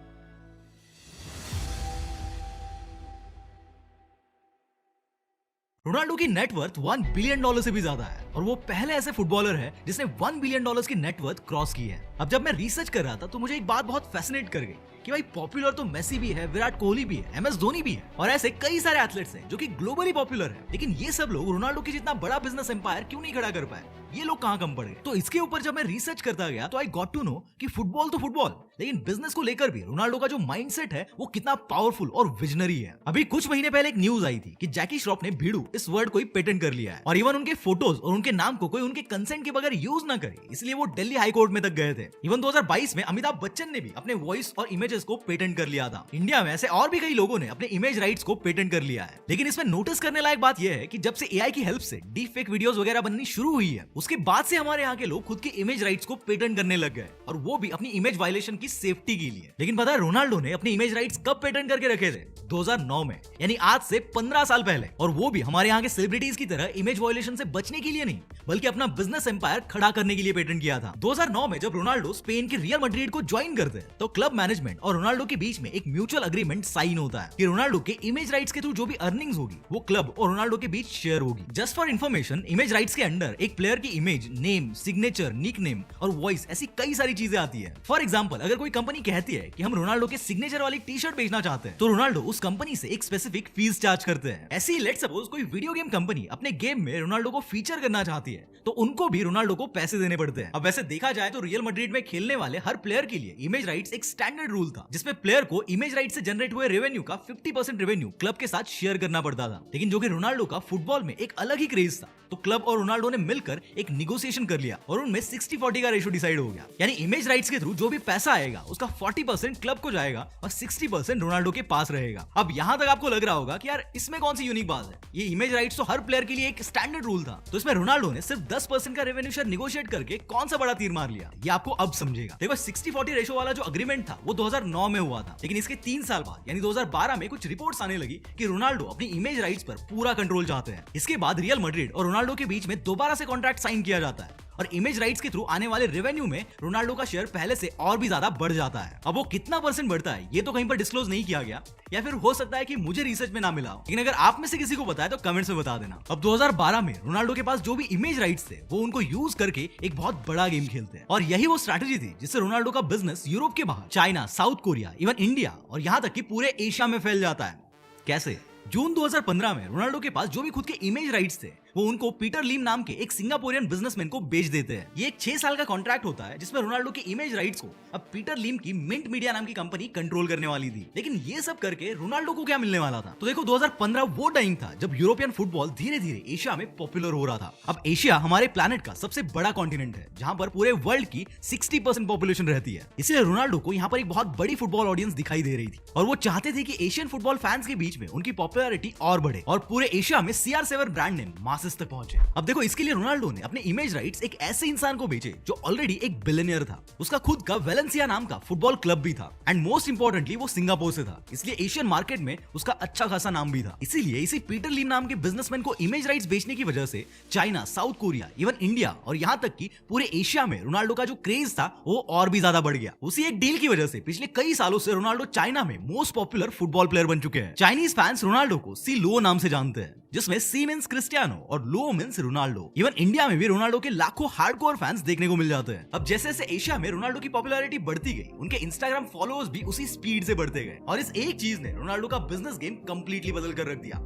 Ronaldo की नेटवर्थ $1 बिलियन से भी ज्यादा है और वो पहले ऐसे फुटबॉलर है जिसने $1 बिलियन की नेटवर्थ क्रॉस की है। अब जब मैं रिसर्च कर रहा था तो मुझे एक बात बहुत फैसिनेट कर गई कि भाई पॉपुलर तो मेसी भी है, विराट कोहली भी है, MS धोनी भी है और ऐसे कई सारे एथलीट्स हैं जो कि ग्लोबली पॉपुलर है, लेकिन ये सब लोग रोनाल्डो के जितना बड़ा बिजनेस एम्पायर क्यों नहीं खड़ा कर पाए? ये लोग कहाँ कम पड़ गए? तो इसके ऊपर जब मैं रिसर्च करता गया तो आई गॉट टू नो कि फुटबॉल तो फुटबॉल, लेकिन बिजनेस को लेकर भी रोनाल्डो का जो माइंडसेट है वो कितना पावरफुल और विजनरी है। अभी कुछ महीने पहले एक न्यूज आई थी कि जैकी श्रॉफ ने भीड़ू इस वर्ड को ही पेटेंट कर लिया है और इवन उनके फोटोज और उनके नाम को कोई उनके कंसेंट के बगैर यूज ना करे, इसलिए वो दिल्ली हाई कोर्ट में तक गए थे। इवन 2022 में अमिताभ बच्चन ने भी अपने वॉइस और इमेजेस को पेटेंट कर लिया था। इंडिया में ऐसे और भी कई लोगों ने अपने इमेज राइट्स को पेटेंट कर लिया है, लेकिन इसमें नोटिस करने लायक बात यह है कि जब से एआई की हेल्प से डीप फेक वीडियोस वगैरह बननी शुरू हुई है, उसके बाद से हमारे यहाँ के लोग खुद के इमेज राइट्स को पेटेंट करने लग गए और वो भी अपनी इमेज वायलेशन की सेफ्टी के लिए। लेकिन पता है रोनाल्डो ने अपनी इमेज राइट्स कब पेटेंट करके रखे थे? 2009 में, यानी आज से 15 साल पहले, और वो भी हमारे यहाँ के सेलिब्रिटीज की तरह इमेज वायलेशन से बचने के लिए नहीं, बल्कि अपना बिजनेस एम्पायर खड़ा करने के लिए पेटेंट किया था। 2009 में जब रोनाल्डो स्पेन के रियल मैड्रिड को ज्वाइन करते हैं तो क्लब मैनेजमेंट और रोनाल्डो के बीच में एक म्यूचुअल एग्रीमेंट साइन होता है कि रोनाल्डो के इमेज राइट्स के थ्रू जो भी अर्निंग्स होगी वो क्लब और रोनाल्डो के बीच शेयर होगी। Just for information, image rights के अंडर एक प्लेयर की इमेज, नेम, सिग्नेचर, निकनेम और वॉइस, ऐसी कई सारी चीजें आती है। फॉर एग्जांपल, अगर कोई कंपनी कहती है कि हम रोनाल्डो के सिग्नेचर वाली टी-शर्ट बेचना चाहते हैं तो रोनाल्डो उस कंपनी से एक स्पेसिफिक फीस चार्ज करते हैं। ऐसे ही लेट्स सपोज कोई वीडियो गेम कंपनी अपने गेम में रोनाल्डो को फीचर करना चाहती है तो उनको भी रोनाल्डो को पैसे देने पड़ते हैं। अब वैसे देखा जाए तो रियल मैड्रिड में खेलने वाले हर प्लेयर के लिए इमेज राइट्स एक स्टैंडर्ड रूल था, जिसमें प्लेयर को इमेज राइट से जनरेट हुए रेवेन्यू का 50% रेवेन्यू क्लब के साथ शेयर करना पड़ता था। लेकिन जो कि रोनाल्डो का फुटबॉल में एक अलग ही क्रेज था, तो क्लब और रोनाल्डो ने मिलकर एक निगोशिएशन कर लिया और उनमें 60-40 का रेशो डिसाइड हो गया। यानी इमेज राइट्स के थ्रू जो भी पैसा आएगा उसका 40% क्लब को जाएगा और 60% रोनाल्डो के पास रहेगा। अब यहाँ तक आपको लग रहा होगा कि यार इसमें कौन सी यूनिक बात है, ये इमेज राइट्स तो हर प्लेयर के लिए एक स्टैंडर्ड रूल था, तो इसमें रोनाल्डो ने सिर्फ 10% का रेवेन्यू शेयर निगोशिएट करके कौन सा बड़ा तीर मार लिया, ये आपको अब समझेगा। देखो 60-40 रेशो वाला जो अग्रीमेंट था वो 2009 में हुआ था, लेकिन इसके 3 साल बाद यानी 2012 में कुछ रिपोर्ट्स आने लगी कि रोनाल्डो अपनी इमेज राइट्स पर पूरा कंट्रोल चाहते हैं। इसके बाद रियल मैड्रिड और रोनाल्डो के बीच में दोबारा से कॉन्ट्रैक्ट साइन किया जाता है और इमेज राइट्स के थ्रू आने वाले रेवेन्यू में रोनाल्डो का शेयर पहले से और भी ज्यादा बढ़ जाता है। अब वो कितना परसेंट बढ़ता है ये तो कहीं पर डिस्क्लोज नहीं किया गया, या फिर हो सकता है कि मुझे रिसर्च में ना मिला हो, लेकिन अगर आप में से किसी को पता है तो कमेंट्स में बता देना। अब 2012 में रोनाल्डो के पास जो भी इमेज राइट्स थे वो उनको यूज करके एक बहुत बड़ा गेम खेलते हैं, और यही वो स्ट्रैटेजी थी जिससे रोनाल्डो का बिजनेस यूरोप के बाहर, China, south Korea, even India और यहाँ तक कि पूरे एशिया में फैल जाता है। कैसे? जून 2015 में रोनाल्डो के पास जो भी खुद के इमेज राइट्स थे वो उनको पीटर लीम नाम के एक सिंगापुरियन बिजनेसमैन को बेच देते हैं। ये एक 6 साल का कॉन्ट्रैक्ट होता है जिसमें रोनाल्डो की इमेज राइट्स को अब पीटर लीम की मिंट मीडिया नाम की कंपनी कंट्रोल करने वाली थी। लेकिन ये सब करके रोनाल्डो को क्या मिलने वाला था? तो देखो 2015 वो टाइम था जब यूरोपियन फुटबॉल धीरे धीरे एशिया में पॉपुलर हो रहा था। अब एशिया हमारे प्लैनेट का सबसे बड़ा कॉन्टिनेंट है जहां पर पूरे वर्ल्ड की 60% पॉपुलेशन रहती है। इसलिए रोनाल्डो को यहाँ पर एक बहुत बड़ी फुटबॉल ऑडियंस दिखाई दे रही थी और वो चाहते थे कि एशियन फुटबॉल फैंस के बीच में उनकी पॉपुलैरिटी और बढ़े और पूरे एशिया में CR7 ब्रांड नेम मासेस तक पहुंचे। अब देखो इसके लिए रोनाल्डो ने अपने इमेज राइट्स एक ऐसे इंसान को बेचे जो ऑलरेडी एक बिलियनियर था। उसका खुद का वेलेंसिया नाम का फुटबॉल क्लब भी था एंड मोस्ट इंपोर्टेंटली वो सिंगापुर से था, इसलिए एशियन मार्केट में उसका अच्छा खासा नाम भी था। इसीलिए इसी पीटर लीम नाम के बिजनेसमैन को इमेज राइट्स बेचने की वजह से China, south Korea, even India और यहाँ तक कि पूरे एशिया में रोनाल्डो का जो क्रेज था वो और भी ज्यादा बढ़ गया। उसी एक डील की वजह से पिछले कई सालों से रोनाल्डो चाइना में मोस्ट पॉपुलर फुटबॉल प्लेयर बन चुके हैं। चाइनीज फैंस रोनाल्डो को सी लुओ नाम से जानते हैं, जिसमें सी मींस क्रिस्टियानो और Luo means Ronaldo. Even India में भी रोनाल्डो के लाखों हार्डकोर फैंस देखने को मिल जाते हैं। अब जैसे जैसे एशिया में रोनाल्डो की पॉपुलैरिटी बढ़ती गई, उनके इंस्टाग्राम फॉलोअर्स भी उसी स्पीड से बढ़ते गए और इस एक चीज ने रोनाल्डो का बिजनेस गेम कंप्लीटली बदल कर रख दिया।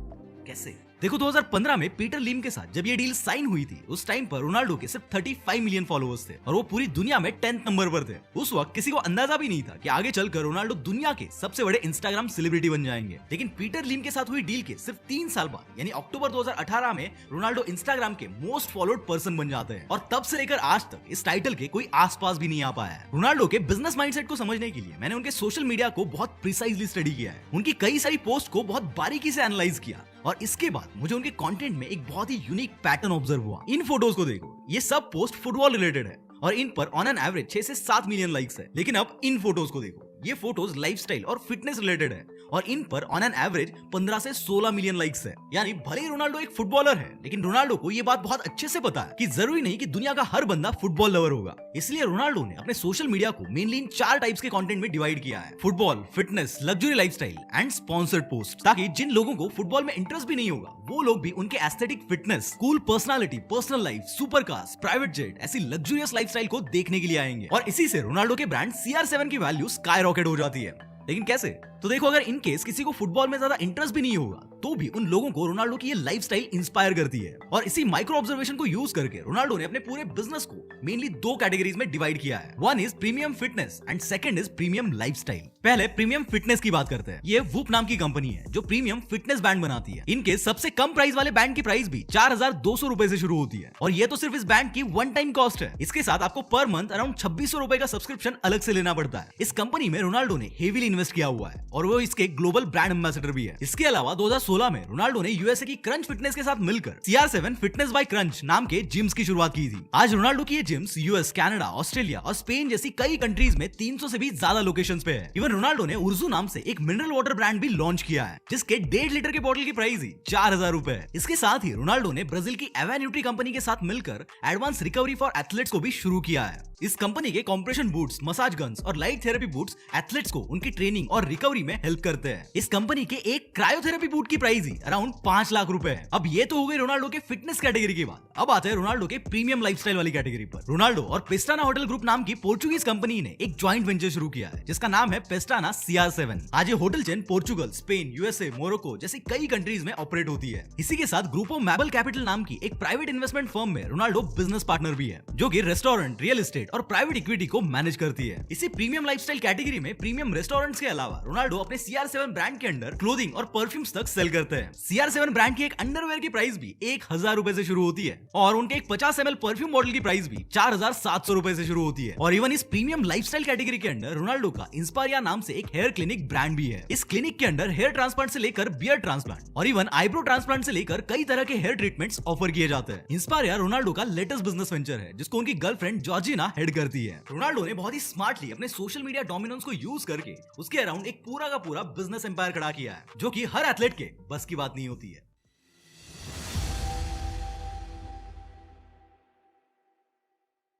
कैसे? देखो 2015 में पीटर लीम के साथ जब ये डील साइन हुई थी उस टाइम पर रोनाल्डो के सिर्फ 35 मिलियन फॉलोअर्स थे और वो पूरी दुनिया में 10th नंबर पर थे। उस वक्त किसी को अंदाजा भी नहीं था कि आगे चलकर रोनाल्डो दुनिया के सबसे बड़े इंस्टाग्राम सेलिब्रिटी बन जाएंगे। लेकिन पीटर लीम के साथ हुई डील के सिर्फ 3 साल बाद यानी अक्टूबर 2018 में रोनाल्डो इंस्टाग्राम के मोस्ट फॉलोड पर्सन बन जाते हैं और तब से लेकर आज तक इस टाइटल के कोई आसपास भी नहीं आ पाया है। रोनाल्डो के बिजनेस माइंडसेट को समझने के लिए मैंने उनके सोशल मीडिया को बहुत प्रिसाइजली स्टडी किया है, उनकी कई सारी पोस्ट को बहुत बारीकी से एनालाइज किया और इसके बाद मुझे उनके कंटेंट में एक बहुत ही यूनिक पैटर्न ऑब्जर्व हुआ। इन फोटोज को देखो, ये सब पोस्ट फुटबॉल रिलेटेड है और इन पर ऑन एन एवरेज 6 से 7 मिलियन लाइक्स है। लेकिन अब इन फोटोज को देखो, ये फोटोज लाइफस्टाइल और फिटनेस रिलेटेड है और इन पर ऑन एन एवरेज 15 से 16 मिलियन लाइक्स है। यानी भले ही रोनाल्डो एक फुटबॉलर है लेकिन रोनाल्डो को ये बात बहुत अच्छे से पता है कि जरूरी नहीं कि दुनिया का हर बंदा फुटबॉल लवर होगा। इसलिए रोनाल्डो ने अपने सोशल मीडिया को मेनली इन 4 टाइप्स के कंटेंट में डिवाइड किया है: football, fitness, luxury lifestyle and sponsored post, ताकि जिन लोगों को फुटबॉल में इंटरेस्ट भी नहीं होगा वो लोग भी उनके aesthetic fitness, cool personality, personal life, super cars, private jet ऐसी लग्जरियस लाइफस्टाइल को देखने के लिए आएंगे और इसी से रोनाल्डो के ब्रांड CR7 की वैल्यू स्काई रॉकेट हो जाती है। लेकिन कैसे? तो देखो, अगर इन केस किसी को फुटबॉल में ज्यादा इंटरेस्ट भी नहीं होगा तो भी उन लोगों को रोनाल्डो की ये लाइफस्टाइल इंस्पायर करती है और इसी माइक्रो ऑब्जर्वेशन को यूज करके रोनाल्डो ने अपने पूरे बिजनेस को मेनली 2 कैटेगरीज में डिवाइड किया है। One is premium fitness and second is premium lifestyle. पहले प्रीमियम फिटनेस की बात करते हैं। ये वूप नाम की कंपनी है जो प्रीमियम फिटनेस बैंड बनाती है। इनके सबसे कम प्राइस वाले बैंड की प्राइस भी 4200 रुपए से शुरू होती है और ये तो सिर्फ इस बैंड की वन टाइम कॉस्ट है। इसके साथ आपको पर मंथ अराउंड 2600 रुपए का सब्सक्रिप्शन अलग से लेना पड़ता है। इस कंपनी में रोनाल्डो ने हेवीली इन्वेस्ट किया हुआ है और वो इसके ग्लोबल ब्रांड एम्बेसडर भी है। इसके अलावा 2016 में रोनाल्डो ने यूएसए की क्रंच फिटनेस के साथ मिलकर CR7 फिटनेस बाय क्रंच नाम के जिम्स की शुरुआत की थी। आज रोनाल्डो की ये जिम्स यूएस, कनाडा, ऑस्ट्रेलिया और स्पेन जैसी कई कंट्रीज में 300 से भी ज्यादा लोकेशंस पे है। इवन रोनाल्डो ने उर्जू नाम से एक मिनरल वाटर ब्रांड भी लॉन्च किया है जिसके 1.5 लीटर के बोतल की प्राइस ही 4000 रुपए है। इसके साथ ही रोनाल्डो ने ब्राजील की एवान्यूट्री कंपनी के साथ मिलकर एडवांस रिकवरी फॉर एथलेट्स को भी शुरू किया है। इस कंपनी के कॉम्प्रेशन बूट्स, मसाज गन्स और लाइट थेरेपी बूट्स एथलेट्स को उनकी ट्रेनिंग और रिकवरी में हेल्प करते हैं। इस कंपनी के एक क्रायोथेरेपी बूट की प्राइस ही अराउंड 5 लाख रुपए है। अब ये तो हो गई रोनाल्डो के फिटनेस कैटेगरी की बात। अब आते हैं रोनाल्डो के प्रीमियम लाइफस्टाइल वाली कैटेगरी पर। रोनाल्डो और पेस्टाना होटल ग्रुप नाम की पोर्चुगीज कंपनी ने एक ज्वाइंट वेंचर शुरू किया है जिसका नाम है पेस्टाना CR7। आज ये hotel chain Portugal, Spain, USA, Morocco जैसी कई कंट्रीज में ऑपरेट होती है। इसी के साथ ग्रुपो मैबल कैपिटल नाम की एक प्राइवेट इन्वेस्टमेंट फर्म में रोनाल्डो बिजनेस पार्टनर भी है जो कि रेस्टोरेंट, रियल एस्टेट और प्राइवेट इक्विटी को मैनेज करती है। इसी प्रीमियम लाइफस्टाइल कैटेगरी में प्रीमियम रेस्टोरेंट्स के अलावा रोनाल्डो अपने CR7 ब्रांड के अंडर क्लोथिंग और परफ्यूम्स तक सेल करते हैं। CR7 ब्रांड की एक अंडरवेयर की प्राइस भी 1000 रुपए से शुरू होती है और उनके एक 50 ml परफ्यूम बॉटल की प्राइस भी 4700 रुपए से शुरू होती है। और इवन इस प्रीमियम लाइफस्टाइल कैटेगरी के अंदर रोनाल्डो का इंस्पायरिया नाम से एक हेयर क्लिनिक ब्रांड भी है। इस क्लिनिक के अंदर हेयर ट्रांसप्लांट से लेकर बियर्ड ट्रांसप्लांट और इवन आईब्रो ट्रांसप्लांट से लेकर कई तरह के हेयर ट्रीटमेंट्स ऑफर किए जाते हैं। इंस्पायरिया रोनाल्डो का लेटेस्ट बिजनेस वेंचर है जिसको उनकी गर्लफ्रेंड जॉर्जिना हेड करती है। रोनाल्डो ने बहुत ही स्मार्टली अपने सोशल मीडिया डोमिनेंस को यूज करके उसके अराउंड एक पूरा का पूरा बिजनेस एम्पायर खड़ा किया है जो कि हर एथलीट के बस की बात नहीं होती है।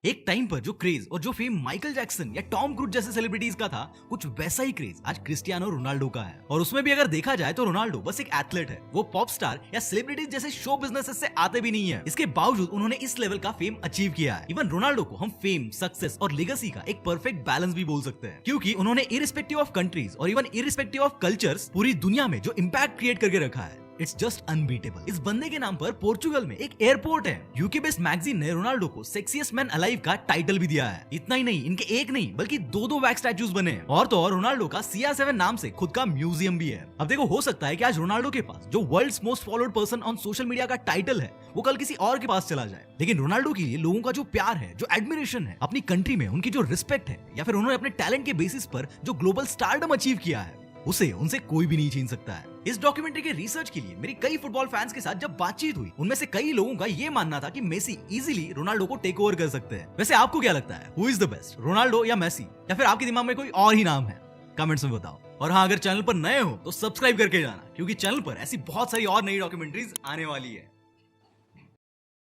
एक टाइम पर जो क्रेज और जो फेम माइकल जैक्सन या टॉम क्रूज जैसे सेलिब्रिटीज का था, कुछ वैसा ही क्रेज आज क्रिस्टियानो रोनाल्डो का है। और उसमें भी अगर देखा जाए तो रोनाल्डो बस एक एथलीट है, वो पॉप स्टार या सेलिब्रिटीज जैसे शो बिजनेसेस से आते भी नहीं है। इसके बावजूद उन्होंने इस लेवल का फेम अचीव किया है। इवन रोनाल्डो को हम फेम, सक्सेस और लेगेसी का एक परफेक्ट बैलेंस भी बोल सकते हैं, क्योंकि उन्होंने इरिस्पेक्टिव ऑफ कंट्रीज और इवन इरिस्पेक्टिव ऑफ कल्चर्स पूरी दुनिया में जो इम्पैक्ट क्रिएट करके रखा है, इट्स जस्ट अनबीटेबल। इस बंदे के नाम पर पोर्चुगल में एक एयरपोर्ट है। यूके बेस्ड मैगजीन ने रोनाल्डो को सेक्सिएस्ट मैन अलाइव का टाइटल भी दिया है। इतना ही नहीं, इनके एक नहीं बल्कि दो वैक्स स्टैचूज बने हैं। और तो और रोनाल्डो का CR7 नाम से खुद का म्यूजियम भी है। अब देखो, हो सकता है कि आज रोनाल्डो के पास जो world's most followed person on social media का टाइटल है, वो कल किसी और के पास चला जाए, लेकिन रोनाल्डो के लिए लोगों का जो प्यार है, जो एडमिरेशन है, अपनी कंट्री में उनकी जो रिस्पेक्ट है, या फिर उन्होंने अपने टैलेंट के बेसिस पर जो ग्लोबल स्टारडम अचीव किया है, उसे उनसे कोई भी नहीं छीन सकता है। इस डॉक्यूमेंट्री के रिसर्च के लिए मेरी कई फुटबॉल फैंस के साथ जब बातचीत हुई, उनमें से कई लोगों का ये मानना था कि मेसी इजीली रोनाल्डो को टेक ओवर कर सकते हैं। वैसे आपको क्या लगता है, who is the best, Ronaldo या मेसी, या फिर आपके दिमाग में कोई और ही नाम है? कमेंट्स में बताओ। और हाँ, अगर चैनल पर नए हो तो सब्सक्राइब करके जाना, क्योंकि चैनल पर ऐसी बहुत सारी और नई डॉक्यूमेंट्रीज आने वाली है।